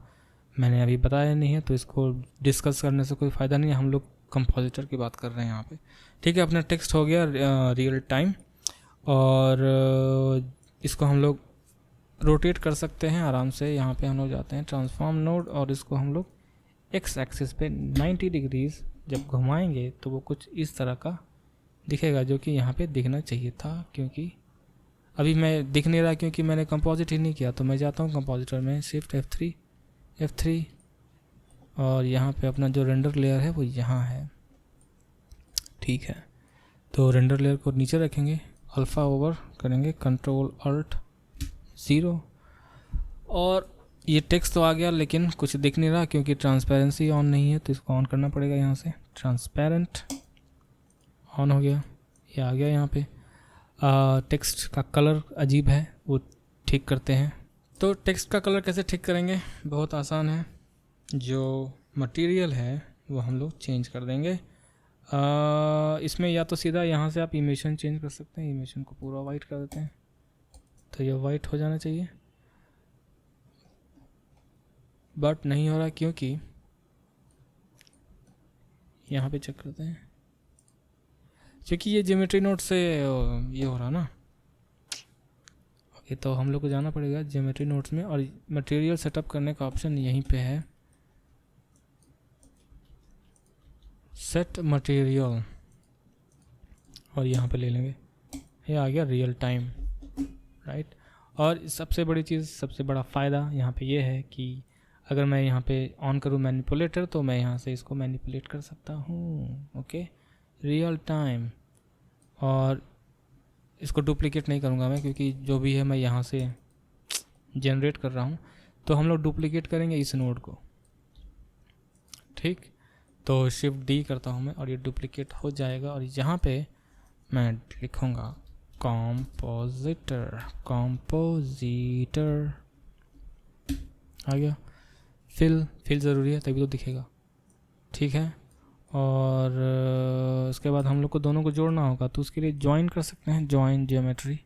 मैंने अभी बताया नहीं है, तो इसको डिस्कस करने से कोई फ़ायदा नहीं है। हम लोग कंपोजिटर की बात कर रहे हैं यहाँ पे, ठीक है। अपना टेक्स्ट हो गया रियल टाइम, और इसको हम लोग रोटेट कर सकते हैं आराम से। यहाँ पे हम लोग जाते हैं ट्रांसफॉर्म नोड, और इसको हम लोग एक्स एक्सिस पे 90 डिग्रीज जब घुमाएंगे तो वो कुछ इस तरह का दिखेगा, जो कि यहाँ पे दिखना चाहिए था। क्योंकि अभी मैं दिख नहीं रहा क्योंकि मैंने कंपोजिट ही नहीं किया। तो मैं जाता हूँ कंपोजिटर में, शिफ्ट F3, और यहाँ पे अपना जो रेंडर लेयर है वो यहाँ है, ठीक है। तो रेंडर लेयर को नीचे रखेंगे, अल्फ़ा ओवर करेंगे, Ctrl+Alt+0, और ये टेक्स्ट तो आ गया लेकिन कुछ दिख नहीं रहा क्योंकि ट्रांसपेरेंसी ऑन नहीं है। तो इसको ऑन करना पड़ेगा। यहाँ से ट्रांसपेरेंट ऑन हो गया, ये आ गया यहाँ पे। टेक्स्ट का कलर अजीब है, वो ठीक करते हैं। तो टेक्स्ट का कलर कैसे ठीक करेंगे? बहुत आसान है। जो मटेरियल है वो हम लोग चेंज कर देंगे। इसमें या तो सीधा यहाँ से आप इमिशन चेंज कर सकते हैं, इमिशन को पूरा वाइट कर देते हैं तो ये वाइट हो जाना चाहिए, बट नहीं हो रहा क्योंकि यहाँ पे चेक करते हैं, क्योंकि ये ज्योमेट्री नोट से ये हो रहा ना। ये तो हम लोग को जाना पड़ेगा ज्योमेट्री नोट्स में, और मटेरियल सेटअप करने का ऑप्शन यहीं पे है, सेट मटेरियल, और यहाँ पे ले लेंगे, ये आ गया रियल टाइम, राइट। और सबसे बड़ी चीज़, सबसे बड़ा फ़ायदा यहाँ पे ये है कि अगर मैं यहाँ पे ऑन करूँ मैनिपुलेटर तो मैं यहाँ से इसको मैनिपुलेट कर सकता हूँ, ओके, रियल टाइम। और इसको डुप्लीकेट नहीं करूँगा मैं, क्योंकि जो भी है मैं यहाँ से जनरेट कर रहा हूँ, तो हम लोग डुप्लीकेट करेंगे इस नोड को, ठीक। तो शिफ्ट डी करता हूँ मैं और ये डुप्लीकेट हो जाएगा, और यहाँ पे मैं लिखूँगा कॉम्पोजिटर, कॉम्पोजिटर आ गया। फिल ज़रूरी है तभी तो दिखेगा, ठीक है। और उसके बाद हम लोग को दोनों को जोड़ना होगा, तो उसके लिए ज्वाइन कर सकते हैं, ज्वाइन ज्योमेट्री,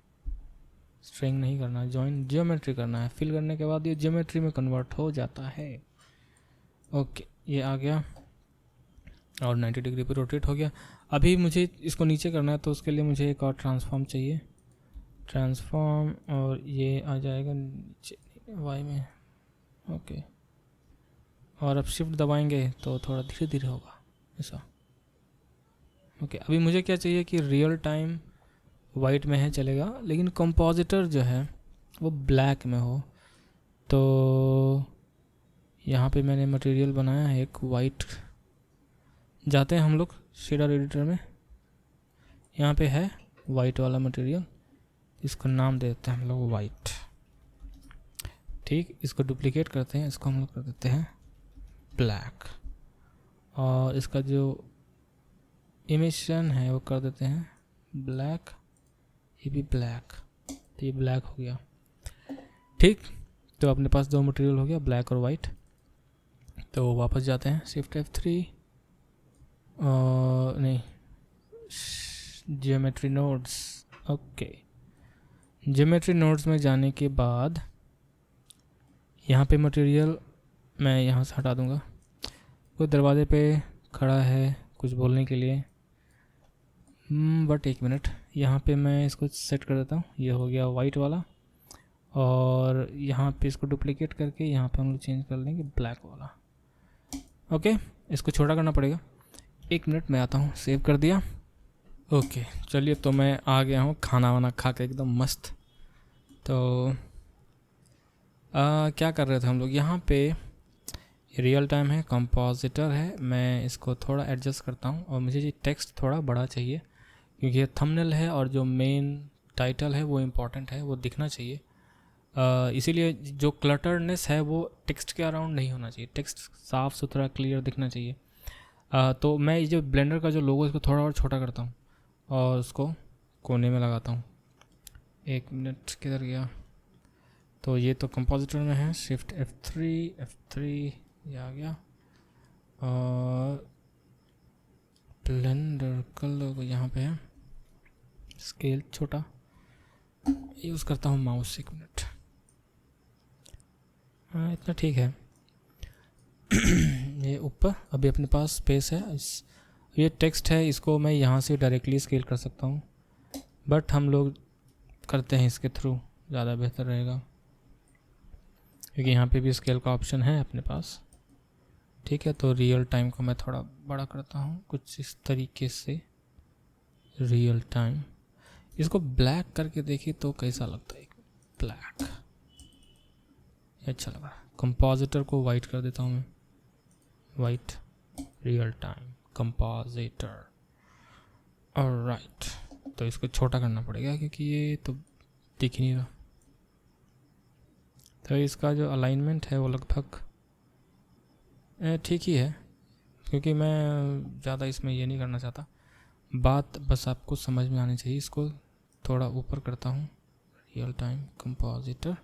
स्ट्रिंग नहीं करना है, ज्वाइन ज्योमेट्री करना है। फिल करने के बाद ये ज्योमेट्री में कन्वर्ट हो जाता है, ओके, ये आ गया और 90 डिग्री पे रोटेट हो गया। अभी मुझे इसको नीचे करना है, तो उसके लिए मुझे एक और ट्रांसफॉर्म चाहिए, ट्रांसफॉर्म, और ये आ जाएगा नीचे वाई में, ओके। और अब शिफ्ट दबाएंगे तो थोड़ा धीरे धीरे होगा ऐसा, ओके। अभी मुझे क्या चाहिए कि रियल टाइम वाइट में है चलेगा, लेकिन कंपोजिटर जो है वो ब्लैक में हो। तो यहाँ पे मैंने मटेरियल बनाया है एक वाइट, जाते हैं हम लोग शेडर एडिटर में, यहाँ पे है वाइट वाला मटेरियल, इसको नाम दे देते हैं हम लोग वाइट, ठीक। इसको डुप्लीकेट करते हैं, इसको हम लोग कर देते हैं ब्लैक, और इसका जो इमिशन है वो कर देते हैं ब्लैक, ये भी ब्लैक, तो ये ब्लैक हो गया, ठीक। तो अपने पास दो मटेरियल हो गया, ब्लैक और वाइट। तो वापस जाते हैं, शिफ्ट F3, नहीं, geometry nodes, okay. Geometry nodes में जाने के बाद यहाँ पे मटेरियल मैं यहाँ से हटा दूँगा। कोई दरवाजे पे खड़ा है कुछ बोलने के लिए, बट एक मिनट, यहाँ पे मैं इसको सेट कर देता हूँ, ये हो गया वाइट वाला, और यहाँ पे इसको डुप्लीकेट करके यहाँ पे हम लोग चेंज कर लेंगे ब्लैक वाला, ओके। इसको छोटा करना पड़ेगा, एक मिनट मैं आता हूँ, सेव कर दिया, ओके। चलिए, तो मैं आ गया हूँ खाना वाना खा के एकदम मस्त। तो क्या कर रहे थे हम लोग, यहाँ पे रियल टाइम है, कंपोजिटर है, मैं इसको थोड़ा एडजस्ट करता हूँ, और मुझे ये टेक्स्ट थोड़ा बड़ा चाहिए क्योंकि ये थंबनेल है और जो मेन टाइटल है वो इम्पॉर्टेंट है, वो दिखना चाहिए। इसीलिए जो क्लटरनेस है वो टेक्स्ट के अराउंड नहीं होना चाहिए, टेक्स्ट साफ़ सुथरा क्लियर दिखना चाहिए। तो मैं ये जो ब्लेंडर का जो लोगो इसको थोड़ा और छोटा करता हूँ और उसको कोने में लगाता हूँ। एक मिनट, किधर गया, तो ये तो कंपोजिटर में है, शिफ्ट F3 ये आ गया, और ब्लेंडर का लोगो यहाँ पे है, स्केल छोटा, यूज़ करता हूँ माउस, एक मिनट, हाँ इतना ठीक है। ये ऊपर अभी अपने पास स्पेस है, ये टेक्स्ट है, इसको मैं यहाँ से डायरेक्टली स्केल कर सकता हूँ, बट हम लोग करते हैं इसके थ्रू, ज़्यादा बेहतर रहेगा क्योंकि यहाँ पे भी स्केल का ऑप्शन है अपने पास, ठीक है। तो रियल टाइम को मैं थोड़ा बड़ा करता हूँ कुछ इस तरीके से, रियल टाइम, इसको ब्लैक करके देखिए तो कैसा लगता है, ब्लैक, अच्छा लगा। कंपोजिटर को वाइट कर देता हूँ मैं, white, real time compositor, alright. तो इसको छोटा करना पड़ेगा क्योंकि ये तो दिख ही नहीं रहा। तो इसका जो अलाइनमेंट है वो लगभग ठीक ही है, क्योंकि मैं ज़्यादा इसमें ये नहीं करना चाहता, बात बस आपको समझ में आनी चाहिए। इसको थोड़ा ऊपर करता हूँ, रियल टाइम कंपोजिटर,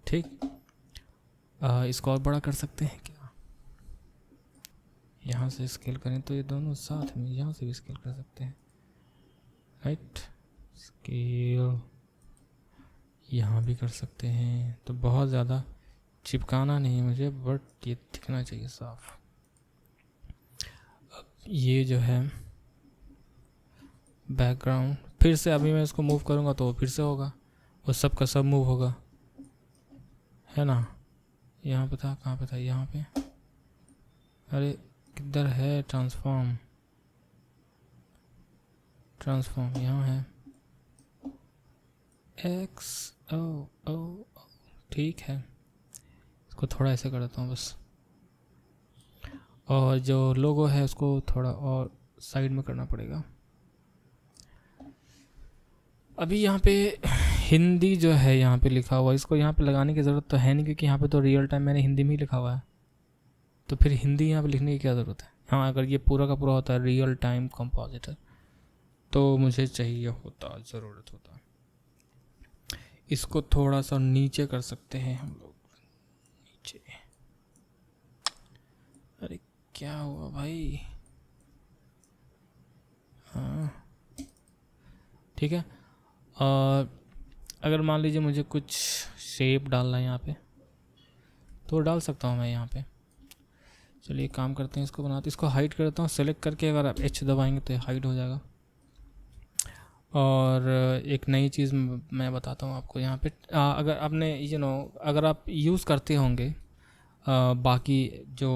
ठीक। इसको और बड़ा कर सकते हैं क्या, यहाँ से स्केल करें तो ये दोनों साथ में, यहाँ से भी स्केल कर सकते हैं, राइट। स्केल यहाँ भी कर सकते हैं। तो बहुत ज़्यादा चिपकाना नहीं मुझे, बट ये दिखना चाहिए साफ। अब ये जो है बैकग्राउंड, फिर से अभी मैं इसको मूव करूँगा तो फिर से होगा, वो सब का सब मूव होगा, है ना। यहाँ पे था, कहाँ पे था, यहाँ पे, अरे किधर है ट्रांसफॉर्म, ट्रांसफॉर्म यहाँ है, एक्स, ओ ओ, ठीक है। इसको थोड़ा ऐसे कर देता हूँ बस, और जो लोगो है उसको थोड़ा और साइड में करना पड़ेगा। अभी यहाँ पे हिंदी जो है यहाँ पे लिखा हुआ है, इसको यहाँ पे लगाने की ज़रूरत तो है नहीं, क्योंकि यहाँ पे तो रियल टाइम मैंने हिंदी में ही लिखा हुआ है, तो फिर हिंदी यहाँ पे लिखने की क्या ज़रूरत है। हाँ, अगर ये पूरा का पूरा होता है रियल टाइम कंपोजिटर तो मुझे चाहिए होता, ज़रूरत होता। इसको थोड़ा सा नीचे कर सकते हैं हम लोग, नीचे। अरे क्या हुआ भाई, हाँ ठीक है। और अगर मान लीजिए मुझे कुछ शेप डालना है यहाँ पे, तो डाल सकता हूँ मैं यहाँ पे। चलिए काम करते हैं, इसको बनाते, इसको हाइड करता हूँ सेलेक्ट करके, अगर आप एच दबाएंगे तो हाइड हो जाएगा। और एक नई चीज़ मैं बताता हूँ आपको यहाँ पे, अगर आपने अगर आप यूज़ करते होंगे बाकी जो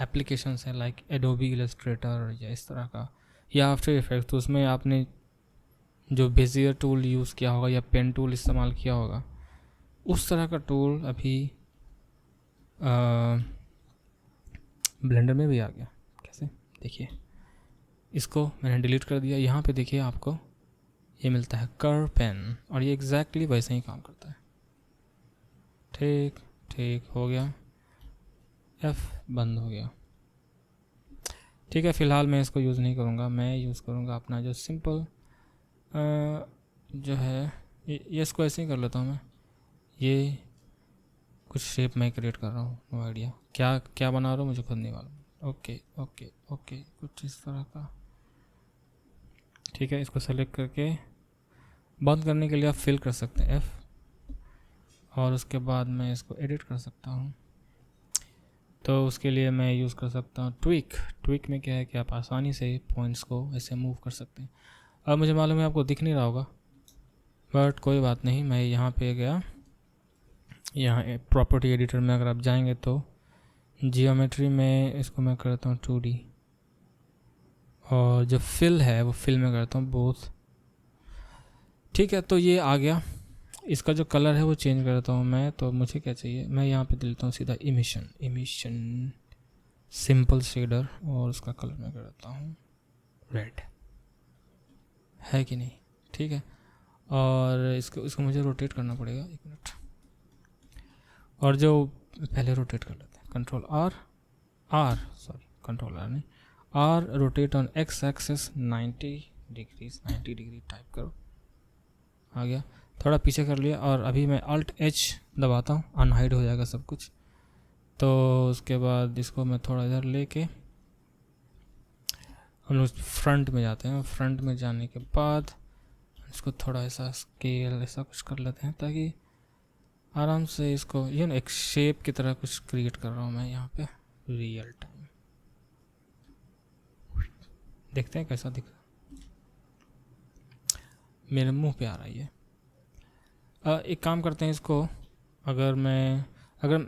एप्लीकेशंस हैं लाइक एडोबी इलस्ट्रेटर या इस तरह का, या आफ्टर इफेक्ट, तो उसमें आपने जो बेजियर टूल यूज़ किया होगा या पेन टूल इस्तेमाल किया होगा, उस तरह का टूल अभी ब्लेंडर में भी आ गया। कैसे, देखिए, इसको मैंने डिलीट कर दिया। यहाँ पे देखिए आपको ये मिलता है कर्व पेन, और ये एग्जैक्टली वैसे ही काम करता है। ठीक ठीक हो गया, एफ बंद हो गया। ठीक है, फ़िलहाल मैं इसको यूज़ नहीं करूँगा, मैं यूज़ करूँगा अपना जो सिंपल जो है ये इसको ऐसे ही कर लेता हूँ मैं। ये कुछ शेप मैं क्रिएट कर रहा हूँ, नो आइडिया क्या क्या बना रहा हूँ, मुझे खुद नहीं मालूम। ओके ओके ओके, कुछ इस तरह का। ठीक है, इसको सेलेक्ट करके बंद करने के लिए आप फिल कर सकते हैं एफ़, और उसके बाद मैं इसको एडिट कर सकता हूँ। तो उसके लिए मैं यूज़ कर सकता हूँ ट्विक। ट्विक में क्या है कि आप आसानी से पॉइंट्स को ऐसे मूव कर सकते हैं। अब मुझे मालूम है आपको दिख नहीं रहा होगा, बट कोई बात नहीं, मैं यहाँ पे गया, यहाँ प्रॉपर्टी एडिटर में अगर आप जाएंगे तो जियोमेट्री में इसको मैं करता हूँ 2D, और जो फिल है वो फिल में करता हूँ बोथ। ठीक है, तो ये आ गया। इसका जो कलर है वो चेंज करता हूँ मैं, तो मुझे क्या चाहिए, मैं यहाँ पे देता हूँ सीधा इमिशन सिंपल शेडर, और उसका कलर मैं करता हूँ रेड, है कि नहीं। ठीक है, और इसको मुझे रोटेट करना पड़ेगा, 1 मिनट, और जो पहले रोटेट कर लेते हैं, कंट्रोल आर नहीं, R, rotate on X axis 90 degree type करो, आ गया। थोड़ा पीछे कर लिया, और अभी मैं अल्ट एच दबाता हूँ, अनहाइड हो जाएगा सब कुछ। तो उसके बाद इसको मैं थोड़ा इधर लेके हम लोग फ्रंट में जाते हैं। फ्रंट में जाने के बाद इसको थोड़ा ऐसा स्केल ऐसा कुछ कर लेते हैं, ताकि आराम से इसको ना एक शेप की तरह कुछ क्रिएट कर रहा हूँ मैं यहाँ पे रियल टाइम। देखते हैं कैसा दिख रहा है, मेरे मुंह पे आ रहा है ये। एक काम करते हैं, इसको अगर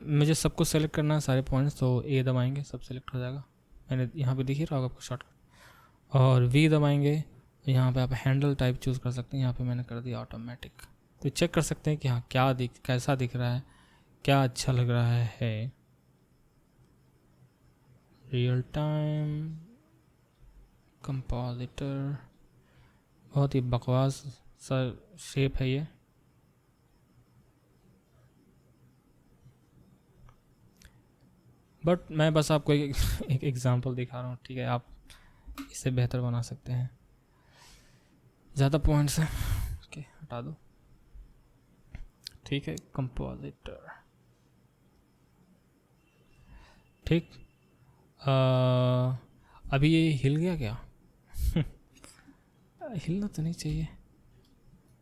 मुझे सबको सेलेक्ट करना है सारे पॉइंट्स, तो ए दबाएंगे, सब सेलेक्ट हो जाएगा। मैंने यहाँ पे दिख ही रहा होगा आपको शॉर्टकट, और वी दबाएंगे, यहाँ पे आप हैंडल टाइप चूज़ कर सकते हैं। यहाँ पे मैंने कर दिया ऑटोमेटिक, तो चेक कर सकते हैं कि हाँ कैसा दिख रहा है, क्या अच्छा लग रहा है। रियल टाइम कंपोजिटर, बहुत ही बकवास सा शेप है ये। बट मैं बस आपको एक एग्जांपल दिखा रहा हूँ, ठीक है, आप इसे बेहतर बना सकते हैं। ज़्यादा पॉइंट्स हैं, ओके हटा दो। ठीक है, कंपोजिटर, ठीक। अभी ये हिल गया क्या? हिलना तो नहीं चाहिए,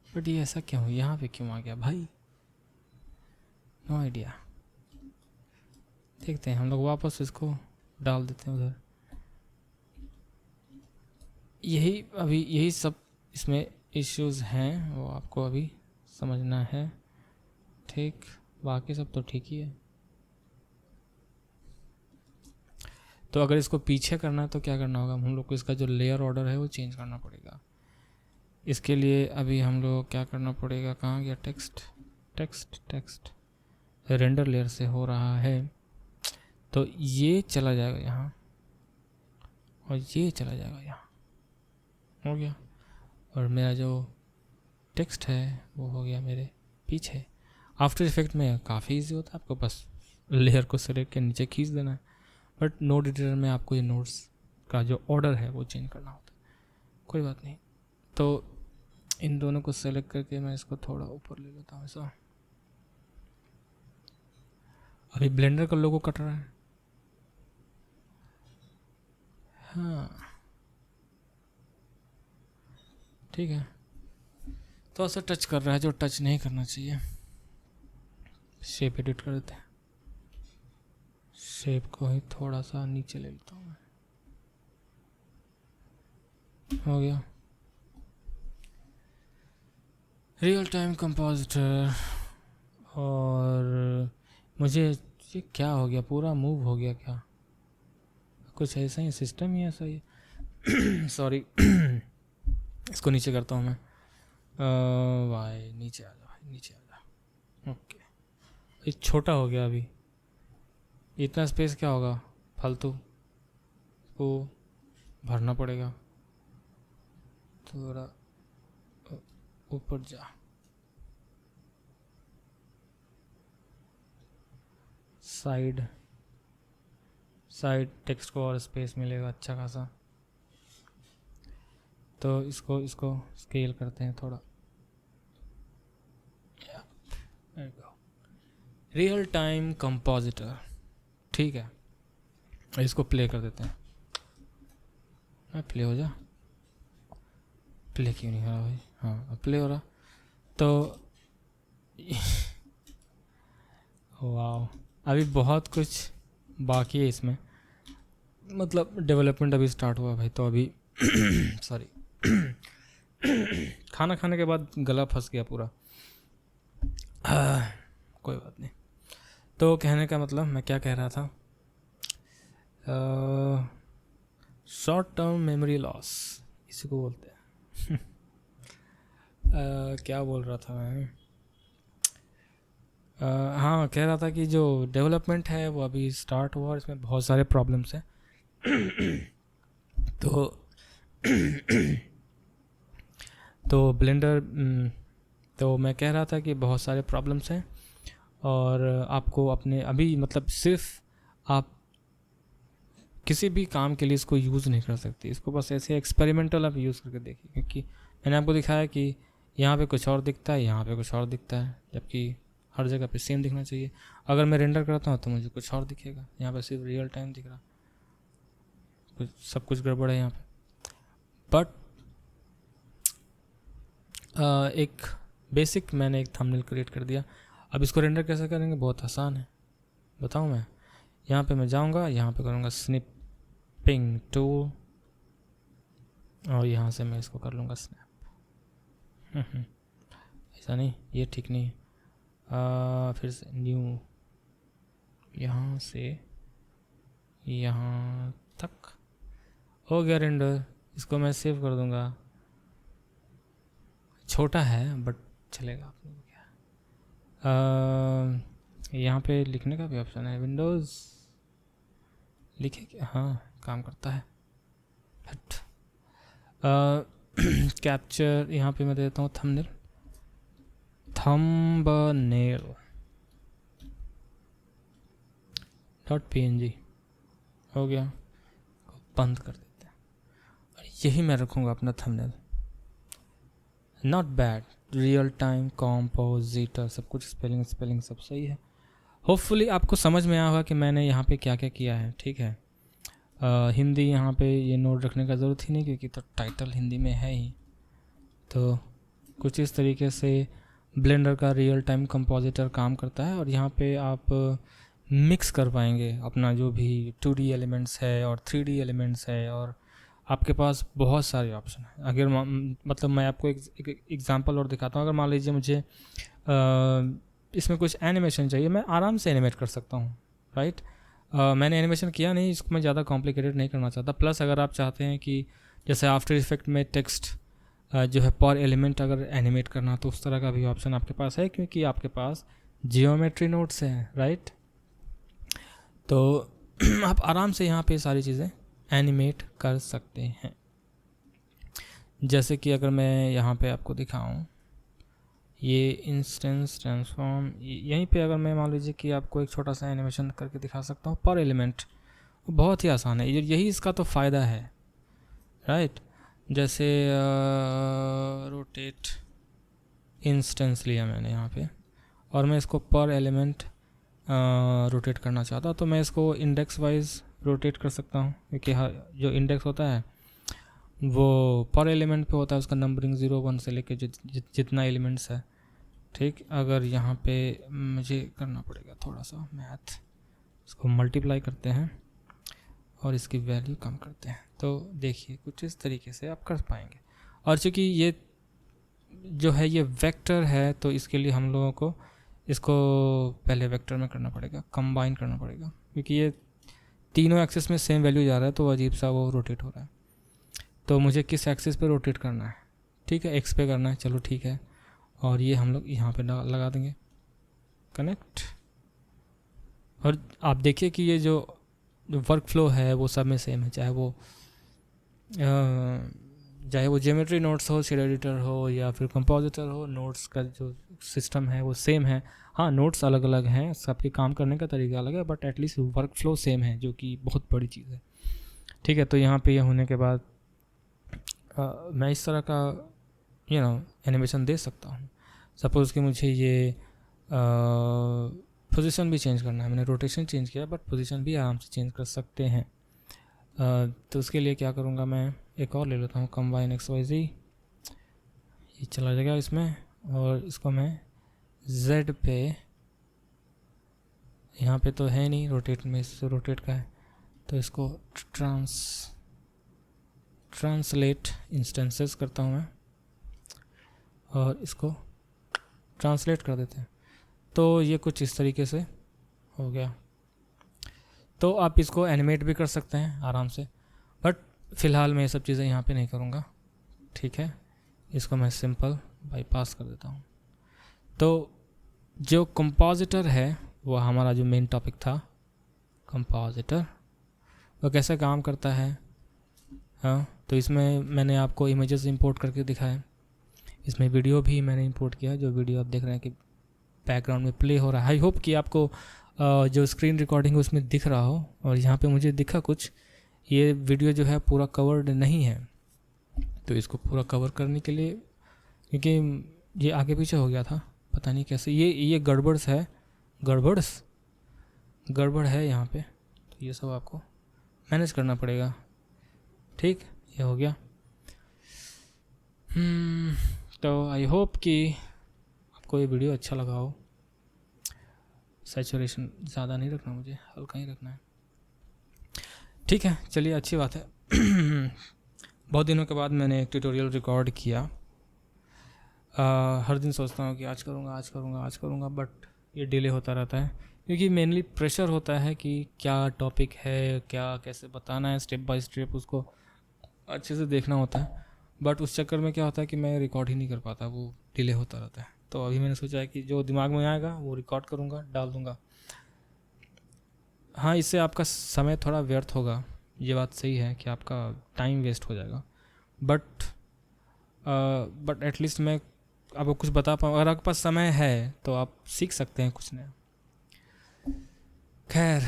बट ये ऐसा क्यों, यहाँ पे क्यों आ गया भाई? No idea. देखते हैं, हम लोग वापस इसको डाल देते हैं उधर। यही सब इसमें इश्यूज हैं, वो आपको अभी समझना है। ठीक, बाकी सब तो ठीक ही है। तो अगर इसको पीछे करना है तो क्या करना होगा, हम लोग को इसका जो लेयर ऑर्डर है वो चेंज करना पड़ेगा। इसके लिए अभी हम लोग क्या करना पड़ेगा, कहाँ गया टेक्स्ट? टेक्स्ट रेंडर लेयर से हो रहा है, तो ये चला जाएगा यहाँ और ये चला जाएगा यहाँ, हो गया। और मेरा जो टेक्स्ट है वो हो गया मेरे पीछे। आफ्टर इफेक्ट में काफ़ी इजी होता है, आपको बस लेयर को सेलेक्ट के नीचे खींच देना है, बट नोड एडिटर में आपको ये नोड्स का जो ऑर्डर है वो चेंज करना होता है। कोई बात नहीं, तो इन दोनों को सेलेक्ट करके मैं इसको थोड़ा ऊपर ले लेता हूँ ऐसा। अभी ब्लेंडर का लोगो कट रहा है, हाँ ठीक है। तो ऐसा टच कर रहा है जो टच नहीं करना चाहिए। शेप एडिट कर देते हैं, शेप को ही थोड़ा सा नीचे ले लेता हूँ मैं, हो गया। रियल टाइम कंपोजिटर, और मुझे ये क्या हो गया, पूरा मूव हो गया क्या? कुछ ऐसा ही सिस्टम ही ऐसा ही सॉरी इसको नीचे करता हूँ मैं। भाई नीचे आ जा, भाई नीचे आ जा। ओके, ये छोटा हो गया अभी, इतना स्पेस क्या होगा फालतू, को भरना पड़ेगा। थोड़ा ऊपर जा, साइड टेक्स्ट को और स्पेस मिलेगा अच्छा खासा। तो इसको स्केल करते हैं थोड़ा। रियल टाइम कंपोजिटर, ठीक है, इसको प्ले कर देते हैं। प्ले हो जा, प्ले क्यों नहीं हो रहा भाई? हाँ अब प्ले हो रहा। तो वाह, अभी बहुत कुछ बाकी है इसमें, मतलब डेवलपमेंट अभी स्टार्ट हुआ भाई। तो अभी सॉरी खाना खाने के बाद गला फंस गया पूरा। कोई बात नहीं। तो कहने का मतलब मैं क्या कह रहा था, शॉर्ट टर्म मेमोरी लॉस इसी को बोलते हैं। क्या बोल रहा था मैं? हाँ, कह रहा था कि जो डेवलपमेंट है वो अभी स्टार्ट हुआ और इसमें बहुत सारे प्रॉब्लम्स हैं। तो ब्लेंडर, तो मैं कह रहा था कि बहुत सारे प्रॉब्लम्स हैं और आपको अपने अभी मतलब सिर्फ आप किसी भी काम के लिए इसको यूज़ नहीं कर सकते, इसको बस ऐसे एक्सपेरिमेंटल आप यूज़ करके देखिए। क्योंकि मैंने आपको दिखाया कि यहाँ पे कुछ और दिखता है, यहाँ पे कुछ और दिखता है, जबकि हर जगह पे सेम दिखना चाहिए। अगर मैं रेंडर करता हूँ तो मुझे कुछ और दिखेगा, यहाँ पे सिर्फ रियल टाइम दिख रहा, सब कुछ गड़बड़ है यहाँ पे। बट एक बेसिक मैंने एक थंबनेल क्रिएट कर दिया। अब इसको रेंडर कैसे करेंगे, बहुत आसान है, बताऊँ मैं? यहाँ पे मैं जाऊँगा, यहाँ पे करूँगा स्निपिंग टूल और यहाँ से मैं इसको कर लूँगा स्नैप। ऐसा नहीं, ये ठीक नहीं। फिर से न्यू, यहाँ से यहाँ तक हो गया रेंडर। इसको मैं सेव कर दूँगा, छोटा है बट चलेगा आप लोगों को क्या। यहाँ पे लिखने का भी ऑप्शन है, विंडोज़ लिखे क्या? हाँ काम करता है। हट कैप्चर, यहाँ पे मैं देता हूँ थंबनेल .png हो गया, बंद कर देते हैं और यही मैं रखूँगा अपना thumbnail. Not bad, real time compositor, सब कुछ स्पेलिंग सब सही है। होपफुली आपको समझ में आया होगा कि मैंने यहाँ पे क्या क्या किया है, ठीक है। हिंदी यहाँ पे ये नोट रखने का ज़रूरत ही नहीं, क्योंकि तो टाइटल हिंदी में है ही। तो कुछ इस तरीके से ब्लेंडर का रियल टाइम कंपोजिटर काम करता है, और यहाँ पे आप मिक्स कर पाएंगे अपना जो भी 2D एलिमेंट्स है और 3D एलिमेंट्स है, और आपके पास बहुत सारे ऑप्शन हैं। अगर मतलब मैं आपको एक एग्जांपल और दिखाता हूँ। अगर मान लीजिए मुझे इसमें कुछ एनिमेशन चाहिए, मैं आराम से एनिमेट कर सकता हूँ, राइट। मैंने एनिमेशन किया नहीं, इसको मैं ज़्यादा कॉम्प्लिकेटेड नहीं करना चाहता। प्लस अगर आप चाहते हैं कि जैसे आफ्टर इफेक्ट में टेक्स्ट जो है पर एलिमेंट अगर एनिमेट करना, तो उस तरह का भी ऑप्शन आपके पास है, क्योंकि आपके पास जियोमेट्री नोड्स हैं, राइट। तो आप आराम से यहाँ पे सारी चीज़ें एनिमेट कर सकते हैं। जैसे कि अगर मैं यहाँ पे आपको दिखाऊं, ये इंस्टेंस ट्रांसफॉर्म, यहीं पे अगर मैं मान लीजिए कि आपको एक छोटा सा एनिमेशन करके दिखा सकता हूँ पर एलिमेंट, बहुत ही आसान है। यही इसका तो फ़ायदा है, राइट। जैसे रोटेट इंस्टेंस लिया मैंने यहाँ पे, और मैं इसको पर एलिमेंट रोटेट करना चाहता, तो मैं इसको इंडेक्स वाइज रोटेट कर सकता हूँ, क्योंकि जो इंडेक्स होता है वो पर एलिमेंट पे होता है, उसका नंबरिंग 0 1 से लेके जितना एलिमेंट्स है, ठीक। अगर यहाँ पे मुझे करना पड़ेगा थोड़ा सा मैथ, इसको मल्टीप्लाई करते हैं और इसकी वैल्यू कम करते हैं, तो देखिए कुछ इस तरीके से आप कर पाएंगे। और चूँकि ये जो है ये वेक्टर है, तो इसके लिए हम लोगों को इसको पहले वेक्टर में करना पड़ेगा, कंबाइन करना पड़ेगा, क्योंकि ये तीनों एक्सिस में सेम वैल्यू जा रहा है, तो अजीब सा वो रोटेट हो रहा है। तो मुझे किस एक्सिस पे रोटेट करना है, ठीक है, एक्स पे करना है, चलो ठीक है। और ये हम लोग यहाँ पे लगा देंगे कनेक्ट। और आप देखिए कि ये जो वर्क फ्लो है वो सब में सेम है, चाहे वो ज्योमेट्री नोट्स हो, शेड एडिटर हो, या फिर कंपोजिटर हो, नोट्स का जो सिस्टम है वो सेम है। हाँ, नोट्स अलग अलग हैं, सबके काम करने का तरीका अलग है, but at least work flow same है, जो कि बहुत बड़ी चीज़ है, ठीक है। तो यहाँ पे ये होने के बाद मैं इस तरह का एनिमेशन दे सकता हूँ। सपोज़ कि मुझे ये पोजीशन भी चेंज करना है, मैंने रोटेशन चेंज किया, बट पोजीशन भी आराम से चेंज कर सकते हैं। तो उसके लिए क्या करूँगा, मैं एक और ले लेता हूँ, कंबाइन XYZ, ये चला जाएगा इसमें, और इसको मैं Z पे, यहाँ पे तो है नहीं रोटेट में, इससे रोटेट का है, तो इसको ट्रांसलेट इंस्टेंसेस करता हूँ मैं, और इसको ट्रांसलेट कर देते हैं। तो ये कुछ इस तरीके से हो गया। तो आप इसको एनिमेट भी कर सकते हैं आराम से, बट फ़िलहाल मैं ये सब चीज़ें यहाँ पे नहीं करूँगा, ठीक है। इसको मैं सिंपल बाईपास कर देता हूँ। तो जो कंपोजिटर है वो हमारा जो मेन टॉपिक था, कंपोजिटर वो कैसे काम करता है। हाँ, तो इसमें मैंने आपको इमेजेस इंपोर्ट करके दिखाया, इसमें वीडियो भी मैंने इंपोर्ट किया, जो वीडियो आप देख रहे हैं कि बैकग्राउंड में प्ले हो रहा है। आई होप कि आपको जो स्क्रीन रिकॉर्डिंग है उसमें दिख रहा हो, और यहाँ पे मुझे दिखा कुछ, ये वीडियो जो है पूरा कवर्ड नहीं है, तो इसको पूरा कवर करने के लिए, क्योंकि ये आगे पीछे हो गया था, पता नहीं कैसे, ये गड़बड़ है यहाँ पे, तो ये सब आपको मैनेज करना पड़ेगा, ठीक। ये हो गया। तो आई होप कि आपको ये वीडियो अच्छा लगा हो। सैचुरेशन ज़्यादा नहीं रखना, मुझे हल्का ही रखना है, ठीक है। चलिए, अच्छी बात है। बहुत दिनों के बाद मैंने एक ट्यूटोरियल रिकॉर्ड किया। हर दिन सोचता हूँ कि आज करूँगा, बट ये डिले होता रहता है, क्योंकि मेनली प्रेशर होता है कि क्या टॉपिक है, क्या कैसे बताना है, स्टेप बाय स्टेप उसको अच्छे से देखना होता है। बट उस चक्कर में क्या होता है कि मैं रिकॉर्ड ही नहीं कर पाता, वो डिले होता रहता है। तो अभी मैंने सोचा है कि जो दिमाग में आएगा वो रिकॉर्ड करूँगा, डाल दूँगा। हाँ, इससे आपका समय थोड़ा व्यर्थ होगा, ये बात सही है कि आपका टाइम वेस्ट हो जाएगा, बट एटलीस्ट मैं आपको कुछ बता पाऊँ। अगर आपके पास समय है तो आप सीख सकते हैं कुछ नया। खैर,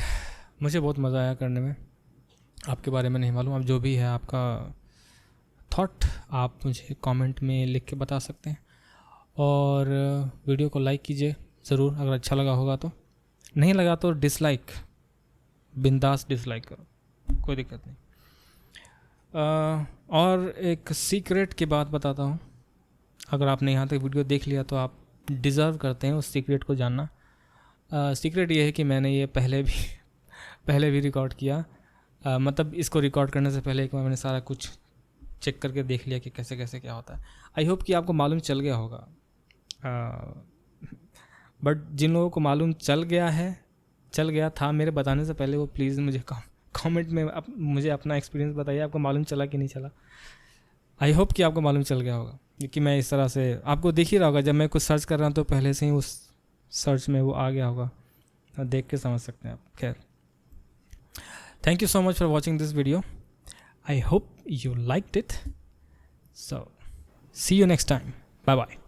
मुझे बहुत मज़ा आया करने में, आपके बारे में नहीं मालूम। अब जो भी है आपका थॉट आप मुझे कमेंट में लिख के बता सकते हैं, और वीडियो को लाइक कीजिए ज़रूर अगर अच्छा लगा होगा तो, नहीं लगा तो डिसलाइक, बिंदास डिसलाइक करो, कोई दिक्कत नहीं। और एक सीक्रेट की बात बताता हूँ, अगर आपने यहाँ तक वीडियो देख लिया तो आप डिज़र्व करते हैं उस सीक्रेट को जानना। सीक्रेट ये है कि मैंने ये पहले भी रिकॉर्ड किया, मतलब इसको रिकॉर्ड करने से पहले एक बार मैंने सारा कुछ चेक करके देख लिया कि कैसे कैसे क्या होता है। आई होप कि आपको मालूम चल गया होगा, बट जिन लोगों को मालूम चल गया था मेरे बताने से पहले, वो प्लीज़ मुझे कमेंट में मुझे अपना एक्सपीरियंस बताइए, आपको मालूम चला कि नहीं चला। आई होप कि आपको मालूम चल गया होगा, क्योंकि मैं इस तरह से आपको दिख ही रहा होगा, जब मैं कुछ सर्च कर रहा हूँ तो पहले से ही उस सर्च में वो आ गया होगा, और देख के समझ सकते हैं आप। खैर, thank you so much for watching this video. I hope you liked it. So, see you next time. Bye bye.